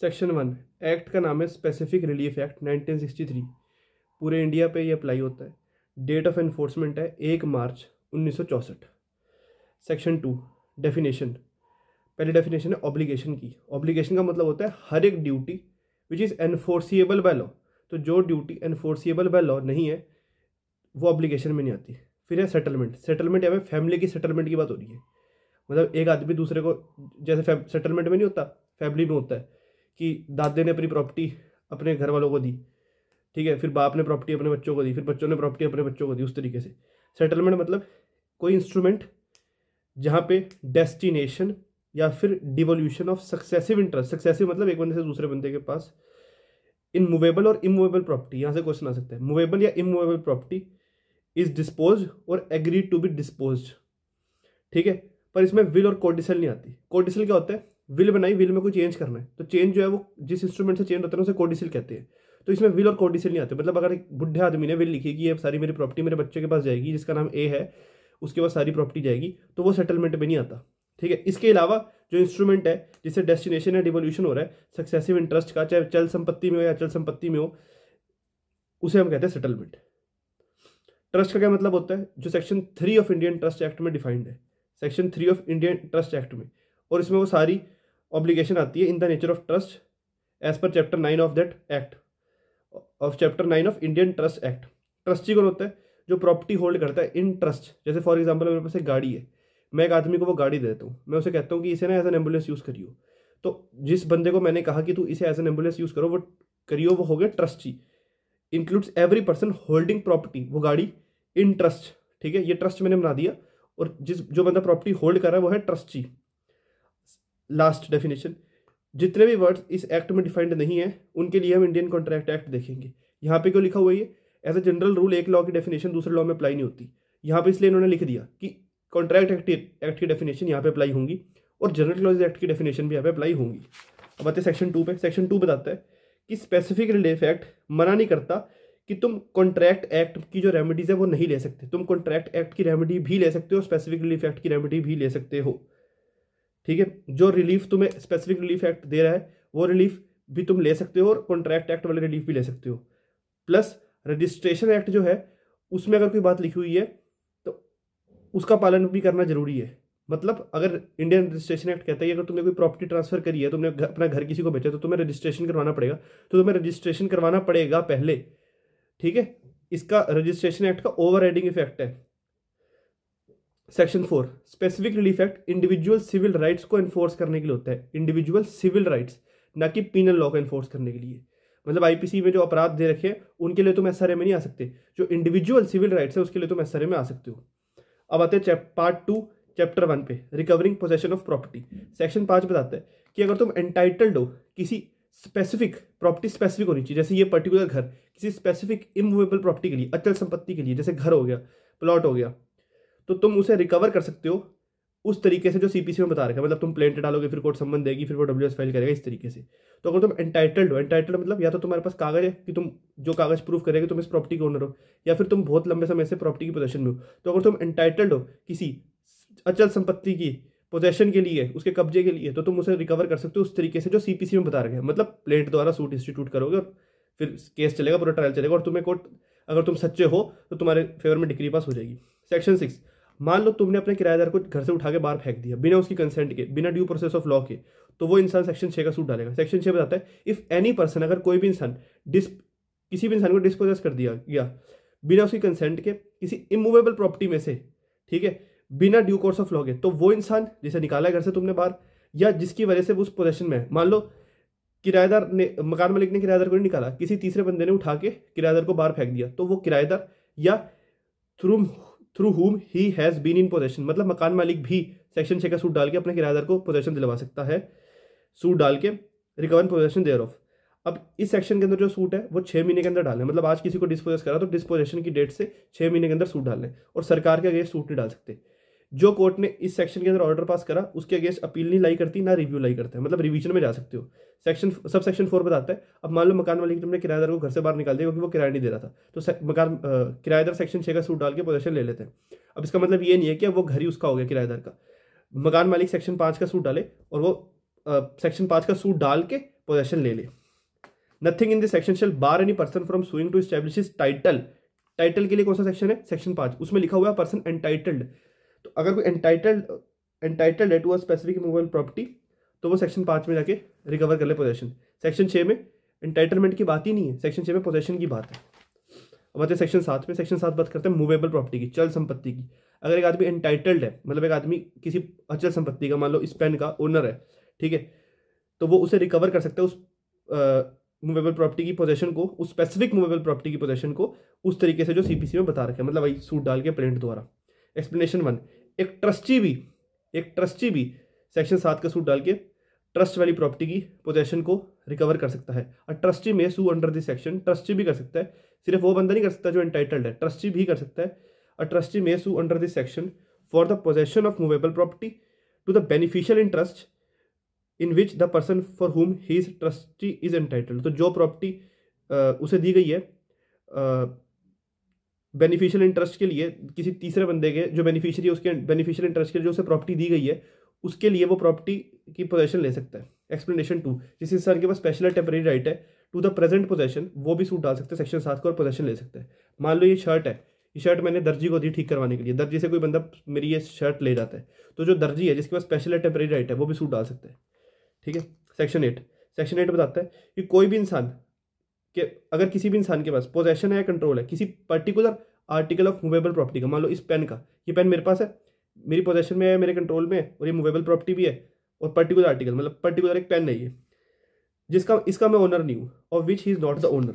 Section 1 act का नाम है स्पेसिफिक रिलीफ एक्ट 1963। पूरे इंडिया पे ये अप्लाई होता है। डेट ऑफ एनफोर्समेंट है 1 मार्च 1964। Section 2 definition. पहली डेफिनेशन है ऑब्लिगेशन की। ऑब्लिगेशन का मतलब होता है हर एक duty which is enforceable by law. तो जो ड्यूटी एनफोर्सिएबल बाय लॉ नहीं है वो ऑब्लिगेशन में नहीं आती। फिर है सेटलमेंट। सेटलमेंट या फैमिली की सेटलमेंट की बात हो रही है। मतलब एक आदमी दूसरे को, जैसे सेटलमेंट में नहीं होता, फैमिली में होता है कि दादे ने अपनी प्रॉपर्टी अपने घर वालों को दी, ठीक है, फिर बाप ने प्रॉपर्टी अपने बच्चों को दी, फिर बच्चों ने प्रॉपर्टी अपने बच्चों को दी। उस तरीके से सेटलमेंट मतलब कोई इंस्ट्रूमेंट जहाँ पे डेस्टिनेशन या फिर devolution of successive interest. Successive मतलब एक बंदे से दूसरे बंदे के पास इन मूवेबल और इमूवेबल प्रॉपर्टी, यहाँ से क्वेश्चन आ सकता है, मूवेबल या इमूवेबल प्रॉपर्टी इज डिस्पोज और एग्रीड टू बी डिस्पोज, ठीक है। पर इसमें विल और कोडिसल नहीं आती। कोडिसल क्या होता है? विल बनाई, विल में कोई चेंज करना है तो चेंज जो है वो जिस इंस्ट्रूमेंट से चेंज होता है उसे कोडिसल कहते हैं। तो इसमें विल और कोडिसल नहीं आते। मतलब अगर एक बुढ़े आदमी ने विल लिखी कि ये सारी मेरी प्रॉपर्टी मेरे बच्चे के पास जाएगी जिसका नाम ए है, उसके पास सारी प्रॉपर्टी जाएगी, तो वो सेटलमेंट में नहीं आता, ठीक है। इसके अलावा जो इंस्ट्रूमेंट है जिससे डेस्टिनेशन या डिवोल्यूशन हो रहा है सक्सेसिव इंटरेस्ट का, चाहे चल संपत्ति में हो या अचल संपत्ति में हो, उसे हम कहते हैं सेटलमेंट। ट्रस्ट का क्या मतलब होता है? जो section 3 of Indian trust act में डिफाइंड है, section 3 of Indian trust act में, और इसमें वो सारी ऑब्लिगेशन आती है in the nature of trust as per chapter 9 of that act, of chapter 9 of Indian trust act. Trustee कौन होता है? जो प्रॉपर्टी होल्ड करता है इन ट्रस्ट। जैसे फॉर एग्जाम्पल मेरे पास एक गाड़ी है, मैं एक आदमी को वो गाड़ी दे देता हूँ, मैं उसे कहता हूँ कि इसे ना एज एन एम्बुलेंस यूज़ करियो। तो जिस बंदे को मैंने कहा कि तू इसे एज एन एम्बुलेंस यूज़ करो, वो करियो, वो हो गया trustee. Includes every person holding property, वो गाड़ी इन ट्रस्ट, ठीक है, ये ट्रस्ट मैंने बना दिया, और जो बंदा प्रॉपर्टी होल्ड कर रहा है वो है ट्रस्टी। लास्ट डेफिनेशन, जितने भी वर्ड्स इस एक्ट में डिफाइंड नहीं है उनके लिए हम इंडियन कॉन्ट्रैक्ट एक्ट देखेंगे। यहाँ पे क्यों लिखा हुआ है ये? एज ए जनरल रूल एक लॉ की डेफिनेशन दूसरे लॉ में अप्लाई नहीं होती। यहाँ पे इसलिए इन्होंने लिख दिया कि कॉन्ट्रैक्ट एक्ट की डेफिनेशन यहाँ पे अप्लाई होंगी और जनरल क्लॉज एक्ट की डेफिनेशन भी यहाँ पे अप्लाई होंगी। अब आते हैं सेक्शन 2 पे। सेक्शन 2 बताता है कि स्पेसिफिक रिलीफ एक्ट मना नहीं करता कि तुम कॉन्ट्रैक्ट एक्ट की जो रेमेडीज है वो नहीं ले सकते। तुम कॉन्ट्रैक्ट एक्ट की रेमेडी भी ले सकते हो, स्पेसिफिक रिलीफ एक्ट की रेमेडी भी ले सकते हो, ठीक है। जो रिलीफ तुम्हें स्पेसिफिक रिलीफ एक्ट दे रहा है वो रिलीफ भी तुम ले सकते हो और कॉन्ट्रैक्ट एक्ट वाले रिलीफ भी ले सकते हो। प्लस रजिस्ट्रेशन एक्ट जो है उसमें अगर कोई बात लिखी हुई है तो उसका पालन भी करना जरूरी है। मतलब अगर इंडियन रजिस्ट्रेशन एक्ट कहता है अगर तुमने कोई प्रॉपर्टी ट्रांसफर करी है, तुमने अपना घर किसी को बेचा, तो तुम्हें रजिस्ट्रेशन करवाना पड़ेगा, तो तुम्हें रजिस्ट्रेशन करवाना पड़ेगा पहले, ठीक है। इसका रजिस्ट्रेशन एक्ट का ओवर राइडिंग इफेक्ट है। Section 4 specific relief act individual civil rights को एनफोर्स करने के लिए होता है। इंडिविजुअल सिविल राइट्स, ना कि पीनल लॉ को एनफोर्स करने के लिए। मतलब आईपीसी में जो अपराध दे रखे हैं उनके लिए तुम एसआरए में नहीं आ सकते, जो इंडिविजुअल सिविल राइट्स है उसके लिए तुम एसआरए में आ सकते हो। अब आते हैं पार्ट 2 चैप्टर 1 पे, recovering possession of property. Section 5 बताता है कि अगर तुम एंटाइटल्ड हो किसी स्पेसिफिक प्रॉपर्टी, स्पेसिफिक होनी चाहिए, जैसे ये पर्टिकुलर घर किसी स्पेसिफिक इमूवेबल प्रॉपर्टी के लिए, अचल संपत्ति के लिए, जैसे घर हो गया, प्लॉट हो गया, तो तुम उसे रिकवर कर सकते हो उस तरीके से जो सीपीसी में बता रखा है। मतलब तुम प्लेंट डालोगे, फिर कोर्ट सम्मन देगी, फिर वो डब्ल्यूएस फाइल करेगा, इस तरीके से। तो अगर तुम एंटाइटल्ड हो, एंटाइटल्ड मतलब या तो तुम्हारे पास कागज है कि तुम जो कागज प्रूफ करेगा तुम इस प्रॉपर्टी के ओनर हो, या फिर तुम बहुत लंबे समय से प्रॉपर्टी की पोजेशन में हो। तो अगर तुम एंटाइटल्ड हो किसी अचल संपत्ति की पोजेशन के लिए, उसके कब्जे के लिए, तो तुम उसे रिकवर कर सकते हो उस तरीके से जो सीपीसी में बता रखा है। मतलब प्लेंट द्वारा सूट इंस्टीट्यूट करोगे और फिर केस चलेगा, पूरा ट्रायल चलेगा, और तुम्हें कोर्ट, अगर तुम सच्चे हो तो तुम्हारे फेवर में डिक्री पास हो जाएगी। सेक्शन 6, मान लो तुमने अपने किराएदार को घर से उठा के बाहर फेंक दिया बिना उसकी कंसेंट के, बिना ड्यू प्रोसेस ऑफ लॉ के, तो वो इंसान सेक्शन 6 का सूट डालेगा। सेक्शन 6 बताता है इफ एनी पर्सन, अगर कोई भी इंसान किसी भी इंसान को डिस्पोजेस कर दिया गया बिना उसकी कंसेंट के किसी इमूवेबल प्रॉपर्टी में से, ठीक है, बिना ड्यू कोर्स ऑफ लॉ के, तो वो इंसान जिसे निकाला है घर से तुमने बाहर, या जिसकी वजह से वो उस पोजेशन में है, मान लो किराएदार ने, मकान मालिक ने किराएदार को नहीं निकाला, किसी तीसरे बंदे ने उठा के किराएदार को बाहर फेंक दिया, तो वो किराएदार या through whom he has been in possession, मतलब मकान मालिक भी सेक्शन 6 का सूट डाल के अपने किराएदार को पोजेशन दिलवा सकता है, सूट डाल के रिकवर पोजेशन देयर ऑफ। अब इस सेक्शन के अंदर जो सूट है वो 6 महीने के अंदर डालना है। मतलब आज किसी को डिस्पोजेस करा तो डिस्पोजेशन की डेट से 6 महीने के अंदर सूट डालना है, और सरकार के अगेंस्ट सूट नहीं डाल सकते। जो कोर्ट ने इस सेक्शन के अंदर ऑर्डर पास करा उसके अगेंस्ट अपील नहीं लाई करती, ना रिव्यू लाई करता है, मतलब रिवीजन में जा सकते हो। सब सेक्शन 4 बताता है अब मान लो मकान मालिक तुमने किराएदार को घर से बाहर निकाल दिया क्योंकि वो किराया नहीं दे रहा था, तो मकान किराएदार सेक्शन 6 का सूट डाल के पोजेशन ले लेते हैं। अब इसका मतलब ये नहीं है कि वो घर ही उसका हो गया किराएदार का। मकान मालिक सेक्शन 5 का सूट डाले और वो सेक्शन 5 का सूट डाल के पोजेशन ले ले। Nothing in this section shall bar any person from suing to establish his title. Title के लिए कौन सा सेक्शन है? सेक्शन 5, उसमें लिखा हुआ है पर्सन एंटाइटल्ड। तो अगर कोई एंटाइटल्ड है to a specific movable property तो वो सेक्शन 5 में जाके रिकवर कर ले पोजेशन। सेक्शन 6 में एंटाइटलमेंट की बात ही नहीं है, सेक्शन 6 में पोजेशन की बात है। अब आते हैं सेक्शन 7 में। सेक्शन 7 बात करते हैं मूवेबल प्रॉपर्टी की, चल संपत्ति की। अगर एक आदमी एंटाइटल्ड है, मतलब एक आदमी किसी अचल संपत्ति का, मान लो इस पेन का ओनर है, ठीक है, तो वो उसे रिकवर कर सकता है उस मूवेबल प्रॉपर्टी की पोजेशन को, उस स्पेसिफिक मूवेबल प्रॉपर्टी की पोजेशन को उस तरीके से जो सीपीसी में बता रखे हैं, मतलब वही सूट डाल के प्लेंट द्वारा। एक्सप्लेनेशन 1, एक ट्रस्टी भी सेक्शन 7 का सूट डाल के ट्रस्ट वाली प्रॉपर्टी की पोजेशन को रिकवर कर सकता है। और trustee may sue under this section, trustee भी कर सकता है, सिर्फ वो बंदा नहीं कर सकता जो एंटाइटल्ड है, ट्रस्टी भी कर सकता है। और trustee may sue under this section for the possession of movable property to the beneficial in trust in which the person for whom he is trustee is entitled. तो जो प्रॉपर्टी उसे दी गई है बेनिफिशियल इंटरेस्ट के लिए, किसी तीसरे बंदे के जो बेनिफिशियरी है उसके बेनिफिशियल इंटरेस्ट के लिए जो उसे प्रॉपर्टी दी गई है, उसके लिए वो प्रॉपर्टी की पोजेशन ले सकता है। एक्सप्लेनेशन 2, जिस इंसान के पास स्पेशल टेम्परेरी राइट है टू द प्रेजेंट पोजेशन, वो भी सूट डाल सकते हैं सेक्शन 7 को और पोजेशन ले सकते हैं। मान लो ये शर्ट है, ये शर्ट मैंने दर्जी को दी ठीक करवाने के लिए, दर्जी से कोई बंदा मेरी ये शर्ट ले जाता है, तो जो दर्जी है जिसके पास स्पेशल टेम्परेरी राइट है वो भी सूट डाल सकता है, ठीक है। सेक्शन 8 बताता है कि कोई भी इंसान के, अगर किसी भी इंसान के पास पोजेशन है या कंट्रोल है किसी particular article of movable property का, मान लो इस पेन का, ये पेन मेरे पास है, मेरी पोजेशन में है, मेरे कंट्रोल में है, और ये मूवेबल प्रॉपर्टी भी है, और पर्टिकुलर आर्टिकल मतलब पर्टिकुलर एक पेन है ये, जिसका इसका मैं ओनर नहीं हूँ, of which he is not the owner,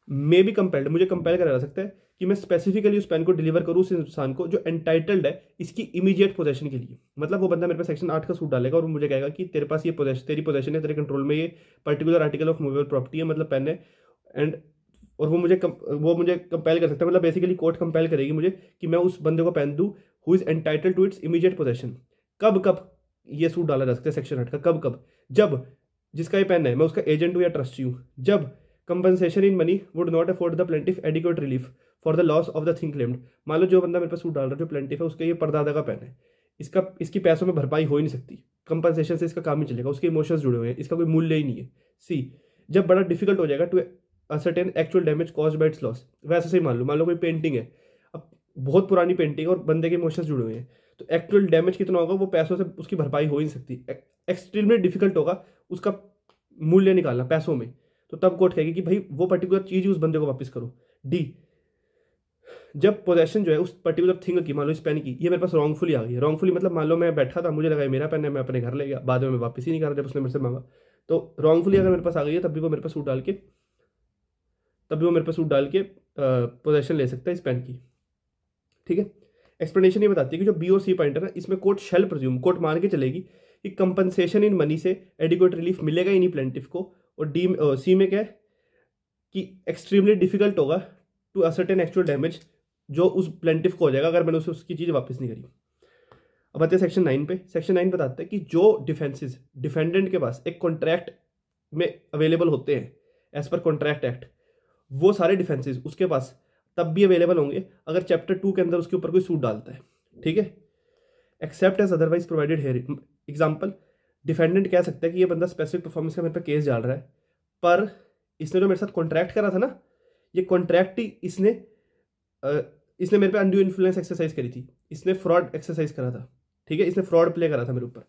may be compelled, मुझे कंपेल करा जा सकता है कि मैं स्पेसिफिकली उस पेन को डिलीवर करूँ उस इंसान को जो एंटाइटल्ड है इसकी इमीडिएट पोजेशन के लिए। मतलब वो बंदा मेरे पास सेक्शन 8 का सूट डालेगा और वो मुझे कहेगा कि तेरे पास ये पोजेशन, तेरी पोजेशन है, तेरे कंट्रोल में ये particular article of movable property है, मतलब पेन है, एंड और वो मुझे कंपेल कर सकता है, मतलब बेसिकली कोर्ट कंपेल करेगी मुझे कि मैं उस बंदे को पेन दूँ who is entitled to its immediate possession. कब ये सूट डाला जा सकता है सेक्शन 8 का? कब जब जिसका ये पेन है मैं उसका एजेंट हूँ या ट्रस्टी हूँ, जब compensation in money would not afford the plaintiff adequate relief for the loss of the thing claimed. मान लो जो बंदा मेरे पास सूट डाल रहा है, जो प्लेंटिफ है, उसका ये परदादा का पेन है, इसकी पैसों में भरपाई हो ही नहीं सकती, कंपनसेशन से इसका काम ही चलेगा, उसके इमोशंस जुड़े हुए हैं, इसका कोई मूल्य ही नहीं है। सी, जब बड़ा डिफिकल्ट हो जाएगा to ascertain actual damage caused by its loss. वैसे ही मान लो कोई पेंटिंग है, अब बहुत पुरानी पेंटिंग है और बंदे के इमोशंस जुड़े हुए हैं, तो एक्चुअल डैमेज कितना होगा वो पैसों से उसकी भरपाई हो ही नहीं सकती, एक्सट्रीमली डिफिकल्ट होगा उसका मूल्य निकालना पैसों में, तो तब कोर्ट कहेगी कि भाई वो पर्टिकुलर चीज उस बंदे को वापस करो। डी, जब पोजेशन जो है उस पर्टिकुलर थिंग की, मान लो इस पेन की, ये मेरे पास रॉन्गफुली आ गई है, रॉन्गफुली मतलब मान लो मैं बैठा था, मुझे लगा मेरा पेन है, मैं अपने घर ले गया, बाद में मैं वापस ही नहीं कर रहा जब उसने मेरे से मांगा, तो रॉन्गफुली अगर मेरे पास आ गई है तब भी वो मेरे पास सूट डाल के पोजेशन ले सकता है इस पेन की, ठीक है। एक्सप्लेनेशन ये बताती है कि जो बी और सी पॉइंट है ना, इसमें कोर्ट शेल प्रिज्यूम, कोर्ट मान के चलेगी कि कंपनसेशन इन मनी से एडिक्वेट रिलीफ मिलेगा ही नहीं प्लेंटिफ को, और डी सी में क्या है कि एक्सट्रीमली डिफिकल्ट होगा टू असर्टेन एक्चुअल डैमेज जो उस प्लेंटिफ को हो जाएगा अगर मैंने उसे उसकी चीज़ वापस नहीं करी। अब आते हैं सेक्शन 9 पे। सेक्शन 9 बताता है कि जो डिफेंसेस डिफेंडेंट के पास एक कॉन्ट्रैक्ट में अवेलेबल होते हैं एज पर कॉन्ट्रैक्ट एक्ट, वो सारे डिफेंसेस उसके पास तब भी अवेलेबल होंगे अगर चैप्टर 2 के अंदर उसके ऊपर कोई सूट डालता है, ठीक है, except as otherwise provided here. Example, defendant कह सकता है कि ये बंदा स्पेसिफिक परफॉर्मेंस का मेरे पे केस डाल रहा है, पर इसने जो मेरे साथ कॉन्ट्रैक्ट करा था ना, ये कॉन्ट्रैक्ट ही इसने मेरे पे अनड्यू इन्फ्लुएंस एक्सरसाइज करी थी, इसने फ्रॉड एक्सरसाइज करा था, ठीक है, इसने फ्रॉड प्ले करा था मेरे ऊपर।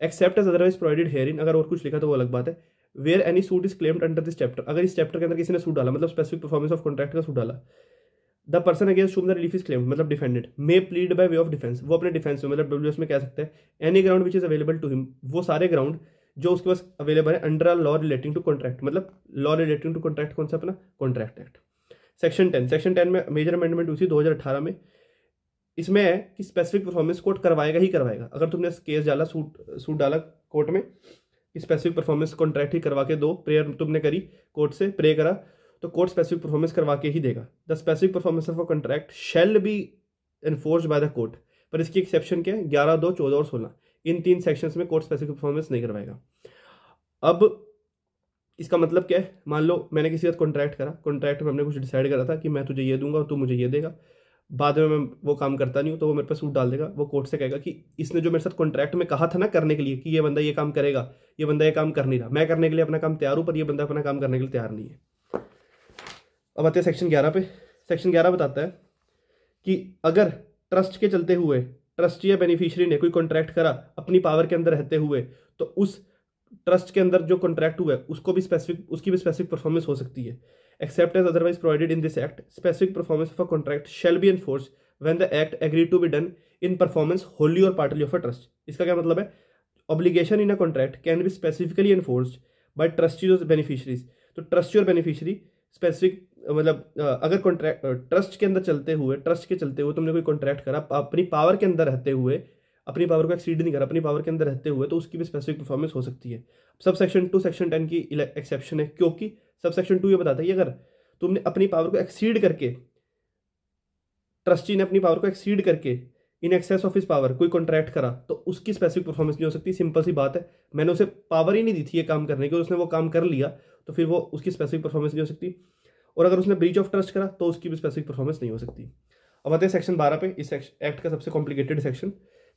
Except as otherwise provided herein, अगर और कुछ लिखा तो वो अलग बात है। Where any suit is claimed under this chapter, अगर इस चैप्टर के अंदर किसी ने सूट डाला, मतलब स्पेसिफिक परफॉर्मेंस ऑफ कॉन्ट्रैक्ट का सूट डाला, the person against whom the relief is claimed, मतलब defended may plead by way of defence, वो अपने डिफेंस में, मतलब डब्ल्यूएस में कह सकता है any ground which is available to him, वो सारे ग्राउंड जो उसके पास अवेलेबल है under a law relating to contract, मतलब लॉ रिलेटिंग टू कॉन्ट्रैक्ट कौन सा अपना? Contract act. सेक्शन 10 में मेजर अमेंडमेंट हुई थी 2018 में, इसमें है कि स्पेसिफिक परफॉर्मेंस कोर्ट करवाएगा ही करवाएगा। अगर तुमने केस डाला, सूट डाला कोर्ट में, स्पेसिफिक परफॉर्मेंस कॉन्ट्रैक्ट ही करवा के दो, प्रेयर तुमने करी कोर्ट से, प्रे करा, तो कोर्ट स्पेसिफिक परफॉर्मेंस करवा के ही देगा। The specific performance of a contract shall be enforced by the court, पर इसकी एक्सेप्शन क्या है? 11, 2, 14 और 16, इन 3 सेक्शंस में कोर्ट स्पेसिफिक परफॉर्मेंस नहीं करवाएगा। अब इसका मतलब क्या है? मान लो मैंने किसी के साथ कॉन्ट्रैक्ट करा, कॉन्ट्रैक्ट में हमने कुछ डिसाइड करा था कि मैं तुझे ये दूंगा और तू मुझे ये देगा, बाद में मैं वो काम करता नहीं हूँ तो वो मेरे पे सूट डाल देगा, वो कोर्ट से कहेगा कि इसने जो मेरे साथ कॉन्ट्रैक्ट में कहा था ना करने के लिए कि ये बंदा ये काम करेगा, ये बंदा ये काम कर नहीं रहा, मैं करने के लिए अपना काम तैयार हूँ पर ये बंदा अपना काम करने के लिए तैयार नहीं है। अब आते हैं सेक्शन 11 पे। सेक्शन 11 बताता है कि अगर ट्रस्ट के चलते हुए ट्रस्टी या बेनिफिशियरी ने कोई कॉन्ट्रैक्ट करा अपनी पावर के अंदर रहते हुए, तो उस ट्रस्ट के अंदर जो कॉन्ट्रैक्ट हुआ है उसकी भी स्पेसिफिक परफॉर्मेंस हो सकती है। Except as otherwise provided in this act, specific performance of a contract shall be enforced when the act agreed to be done in performance wholly और पार्टली ऑफ अ ट्रस्ट। इसका क्या मतलब है? Obligation in a contract can be specifically enforced by trustees और beneficiaries. तो trustee और beneficiary specific मतलब अगर कॉन्ट्रैक्ट ट्रस्ट के अंदर चलते हुए तुमने कोई कॉन्ट्रैक्ट करा अपनी पावर के अंदर रहते हुए, अपनी पावर को एक्सीड नहीं करा, अपनी पावर के अंदर रहते हुए, तो उसकी भी स्पेसिफिक परफॉर्मेंस हो सकती है। सब सेक्शन 2 सेक्शन 10 की एक्सेप्शन है, क्योंकि सब सेक्शन 2 ये बताता है कि अगर तुमने अपनी पावर को एक्सीड करके, ट्रस्टी ने अपनी पावर को एक्सीड करके in excess of his power कोई कॉन्ट्रैक्ट करा तो उसकी स्पेसिफिक परफॉर्मेंस नहीं हो सकती। सिंपल सी बात है, मैंने उसे पावर ही नहीं दी थी ये काम करने की और उसने वो काम कर लिया, तो फिर वो उसकी स्पेसिफिक परफॉर्मेंस नहीं हो सकती। और अगर उसने ब्रीच ऑफ ट्रस्ट करा तो उसकी भी स्पेसिफिक परफॉर्मेंस नहीं हो सकती। अब आते हैं सेक्शन 12 पे, इस एक्ट का सबसे कॉम्प्लिकेटेड सेक्शन।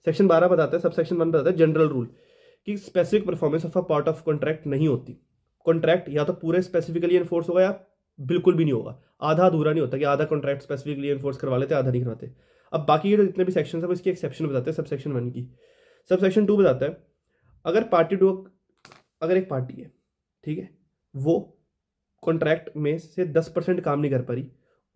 सेक्शन 12 बताता है, सब सेक्शन 1 बताता है जनरल रूल कि specific performance of a part of contract नहीं होती। कॉन्ट्रैक्ट या तो पूरे स्पेसिफिकली एनफोर्स होगा या बिल्कुल भी नहीं होगा, आधा अधूरा नहीं होता कि आधा कॉन्ट्रैक्ट स्पेसिफिकली एनफोर्स करवा लेते आधा नहीं करवाते। अब बाकी के जो जितने भी सेक्शन है वो इसकी एक्सेप्शन बताते हैं सब सेक्शन 1 की। सब सेक्शन 2 बताता है अगर एक पार्टी है, ठीक है, वो कॉन्ट्रैक्ट में से 10% काम नहीं कर पा रही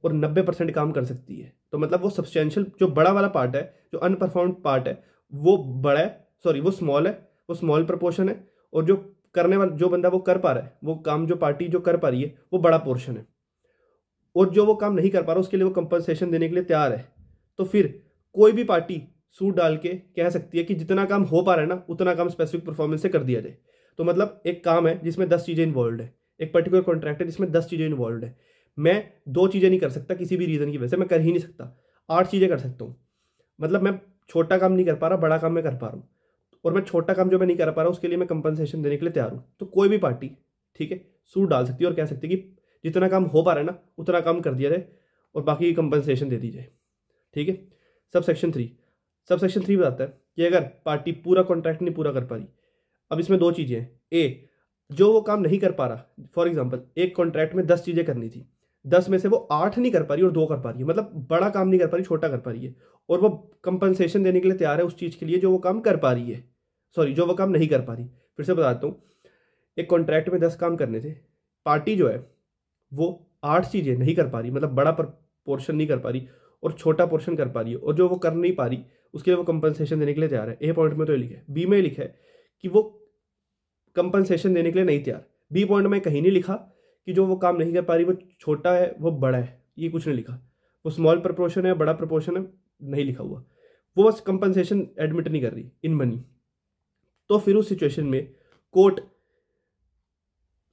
और 90% काम कर सकती है, तो मतलब वो सब्सटेंशियल जो बड़ा वाला पार्ट है, जो अनपरफॉर्म्ड पार्ट है वो बड़ा है, सॉरी वो स्मॉल है, वो स्मॉल प्रपोर्शन है, और जो करने वाला जो बंदा वो कर पा रहा है, वो काम जो पार्टी जो कर पा रही है वो बड़ा पोर्शन है, और जो वो काम नहीं कर पा रहा उसके लिए वो कंपनसेशन देने के लिए तैयार है। तो फिर कोई भी पार्टी सूट डाल के कह सकती है कि जितना काम हो पा रहा है ना उतना काम स्पेसिफिक परफॉर्मेंस से कर दिया जाए। तो मतलब एक काम है जिसमें 10 चीज़ें इन्वॉल्व है, एक पर्टिकुलर कॉन्ट्रैक्ट है जिसमें 10 चीज़ें इन्वॉल्व है, मैं 2 चीज़ें नहीं कर सकता किसी भी रीज़न की वजह से, मैं कर ही नहीं सकता, 8 चीज़ें कर सकता हूँ। मतलब मैं छोटा काम नहीं कर पा रहा, बड़ा काम मैं कर पा रहा हूँ, और मैं छोटा काम जो मैं नहीं कर पा रहा उसके लिए मैं कंपनसेशन देने के लिए तैयार हूँ। तो कोई भी पार्टी, ठीक है, सूट डाल सकती है और कह सकती है कि जितना काम हो पा रहा है ना उतना काम कर दिया जाए और बाकी की कंपनसेशन दे दी जाए, ठीक है। सब सेक्शन 3 बताता है कि अगर पार्टी पूरा कॉन्ट्रैक्ट नहीं पूरा कर पा रही, अब इसमें 2 चीज़ें हैं, ए जो वो काम नहीं कर पा रहा, फॉर एग्जांपल एक कॉन्ट्रैक्ट में 10 चीज़ें करनी थी, 10 में से वो 8 नहीं कर पा रही और 2 कर पा रही है, मतलब बड़ा काम नहीं कर पा रही, छोटा कर पा रही है, और वो कंपनसेशन देने के लिए तैयार है उस चीज़ के लिए जो वो काम कर पा रही है, सॉरी जो वो काम नहीं कर पा रही। फिर से बताता हूँ, एक कॉन्ट्रैक्ट में 10 काम करने थे, पार्टी जो है वो 8 चीज़ें नहीं कर पा रही, मतलब बड़ा पोर्शन नहीं कर पा रही और छोटा पोर्शन कर पा रही है, और जो वो कर नहीं पा रही उसके लिए वो कंपनसेशन देने के लिए तैयार है। ए पॉइंट में तो ये लिखा है, बी में लिखा है कि वो कंपनसेशन देने के लिए नहीं तैयार। बी पॉइंट में कहीं नहीं लिखा कि जो वो काम नहीं कर पा रही वो छोटा है वो बड़ा है, ये कुछ नहीं लिखा, वो स्मॉल प्रपोर्शन है बड़ा प्रपोर्शन है नहीं लिखा हुआ, वो बस कंपनसेशन एडमिट नहीं कर रही इन मनी। तो फिर उस सिचुएशन में court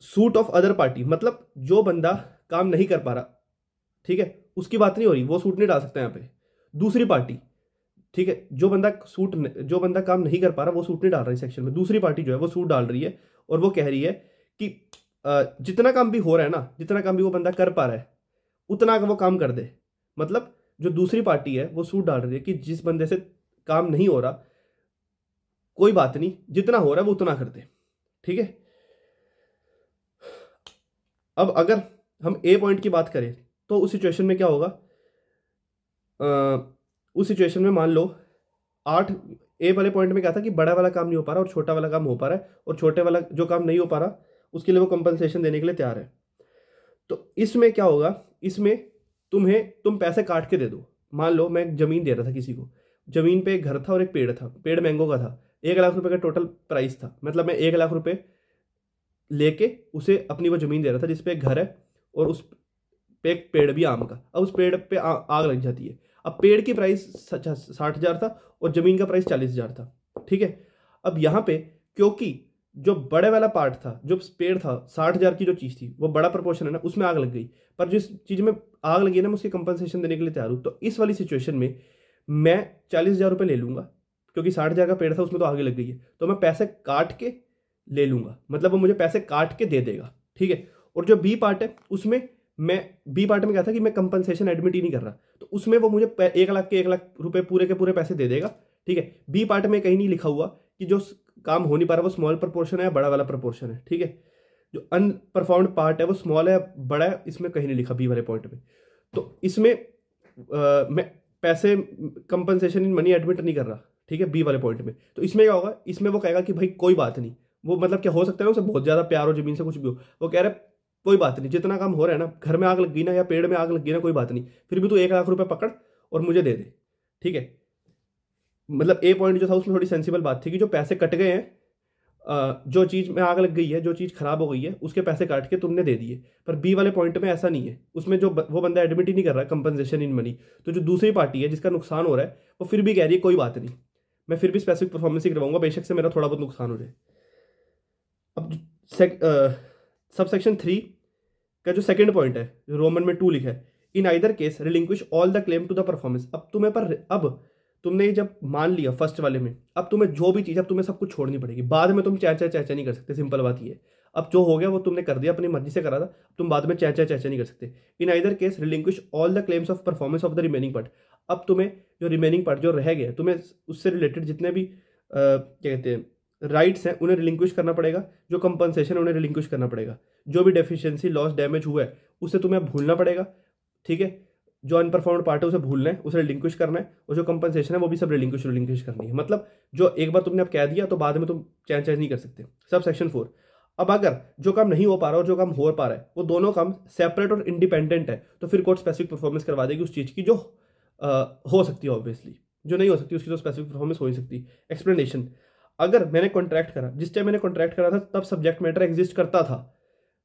suit of other party, मतलब जो बंदा काम नहीं कर पा रहा, ठीक है, उसकी बात नहीं हो रही, वो सूट नहीं डाल सकता यहाँ पे, दूसरी पार्टी, ठीक है, जो बंदा काम नहीं कर पा रहा वो सूट नहीं डाल रहा है सेक्शन में, दूसरी पार्टी जो है वो सूट डाल रही है और वो कह रही है कि जितना काम भी हो रहा है ना, जितना काम भी वो बंदा कर पा रहा है उतना वो काम कर दे। मतलब जो दूसरी पार्टी है वो सूट डाल रही है कि जिस बंदे से काम नहीं हो रहा कोई बात नहीं, जितना हो रहा है वो उतना कर दे, ठीक है। अब अगर हम ए पॉइंट की बात करें तो उस सिचुएशन में क्या होगा, उस सिचुएशन में मान लो 8 ए वाले पॉइंट में क्या था कि बड़ा वाला काम नहीं हो पा रहा और छोटा वाला काम हो पा रहा है, और छोटे वाला जो काम नहीं हो पा रहा उसके लिए वो कंपनसेशन देने के लिए तैयार है। तो इसमें क्या होगा, इसमें तुम पैसे काट के दे दो। मान लो मैं एक जमीन दे रहा था किसी को, जमीन पे एक घर था और एक पेड़ था, पेड़ मैंगो का था, 1 लाख रुपए का टोटल प्राइस था, मतलब मैं 1 लाख रुपए लेके उसे अपनी वो जमीन दे रहा था जिसपे एक घर है और उस पे एक पेड़ भी आम का। अब उस पेड़ पे आग लग जाती है, अब पेड़ की प्राइस 60,000 था और जमीन का प्राइस 40,000 था, ठीक है। अब यहाँ पे क्योंकि जो बड़े वाला पार्ट था, जो पेड़ था, 60,000 की जो चीज़ थी वो बड़ा प्रपोर्शन है ना, उसमें आग लग गई, पर जिस चीज़ में आग लगी है ना मैं उसकी कंपनसेशन देने के लिए तैयार हूँ। तो इस वाली सिचुएशन में मैं 40,000 रुपये ले लूँगा, क्योंकि 60,000 का पेड़ था उसमें तो आगे लग गई है, तो मैं पैसे काट के ले लूँगा, मतलब वो मुझे पैसे काट के दे देगा, ठीक है। और जो बी पार्ट है उसमें मैं बी पार्ट में क्या था कि मैं कंपनसेशन एडमिट ही नहीं कर रहा, तो उसमें वो मुझे 1 लाख के 1 लाख रुपए पूरे के पूरे पैसे दे देगा, ठीक है। बी पार्ट में कहीं नहीं लिखा हुआ कि जो काम हो नहीं पा रहा वो स्मॉल प्रपोर्शन है या बड़ा वाला प्रपोर्शन है, ठीक है। जो अनपरफॉर्म्ड पार्ट है वो स्मॉल है बड़ा है, इसमें कहीं नहीं लिखा बी वाले पॉइंट में। तो इसमें मैं पैसे कंपनसेशन इन मनी एडमिट नहीं कर रहा, ठीक है, बी वाले पॉइंट में। तो इसमें क्या होगा, इसमें वो कहेगा कि भाई कोई बात नहीं, वो मतलब क्या हो सकता है ना, उसे बहुत ज़्यादा प्यार हो जमीन से कुछ भी हो, वो कह रहा है कोई बात नहीं, जितना काम हो रहा है ना, घर में आग लग गई ना या पेड़ में आग लग गई ना, कोई बात नहीं, फिर भी तू 1 लाख रुपए पकड़ और मुझे दे दे, ठीक है। मतलब ए पॉइंट जो था उसमें थोड़ी सेंसिबल बात थी कि जो पैसे कट गए हैं, जो चीज़ में आग लग गई है, जो चीज़ खराब हो गई है, उसके पैसे काट के तुमने दे दिए। पर बी वाले पॉइंट में ऐसा नहीं है, उसमें जो वो बंदा एडमिट ही नहीं कर रहा कंपनसेशन इन मनी, तो जो दूसरी पार्टी है जिसका नुकसान हो रहा है वो फिर भी कह रही है कोई बात नहीं, मैं फिर भी स्पेसिफिक परफॉर्मेंस ही करवाऊंगा, बेशक से मेरा थोड़ा बहुत नुकसान हो जाए। अब सब सेक्शन 3 का जो सेकंड पॉइंट है, जो रोमन में 2 लिखा है, in either case relinquish all the claim to the performance. अब तुम्हें पर अब तुमने जब मान लिया फर्स्ट वाले में, अब तुम्हें जो भी चीज़, अब तुम्हें सब कुछ छोड़नी पड़ेगी, बाद में तुम चैचा चैचा नहीं कर सकते, सिंपल बात ये है। अब जो हो गया वो तुमने कर दिया, अपनी मर्जी से करा था, तुम बाद में चैचा चैचा नहीं कर सकते। इन either case relinquish all the claims of performance of the remaining part. अब तुम्हें जो रिमेनिंग पार्ट जो रह गया, तुम्हें उससे रिलेटेड जितने भी क्या कहते हैं राइट्स हैं उन्हें रिलिंक्विश करना पड़ेगा, जो कंपनसेशन है उन्हें रिलिंक्विश करना पड़ेगा, जो भी डेफिशिएंसी लॉस डैमेज हुआ है उसे तुम्हें भूलना पड़ेगा, ठीक है। जो अनपरफॉर्म्ड पार्ट है उसे भूलना है, उसे रिलिंक्विश करना है, और जो कंपनसेशन है वो भी सब रिलिंक्विश करनी है। मतलब जो एक बार तुमने अब कह दिया तो बाद में तुम चेंज नहीं कर सकते। Sub section 4। अब अगर जो काम नहीं हो पा रहा और जो काम हो पा रहा है वो दोनों काम सेपरेट और इंडिपेंडेंट है, तो फिर कोर्ट स्पेसिफिक परफॉर्मेंस करवा देगी उस चीज़ की जो हो सकती है ऑब्वियसली, जो नहीं हो सकती उसकी तो स्पेसिफिक परफॉर्मेंस हो ही सकती। एक्सप्लेनेशन, अगर मैंने कॉन्ट्रैक्ट करा, जिस टाइम मैंने कॉन्ट्रैक्ट करा था तब सब्जेक्ट मैटर एग्जिस्ट करता था,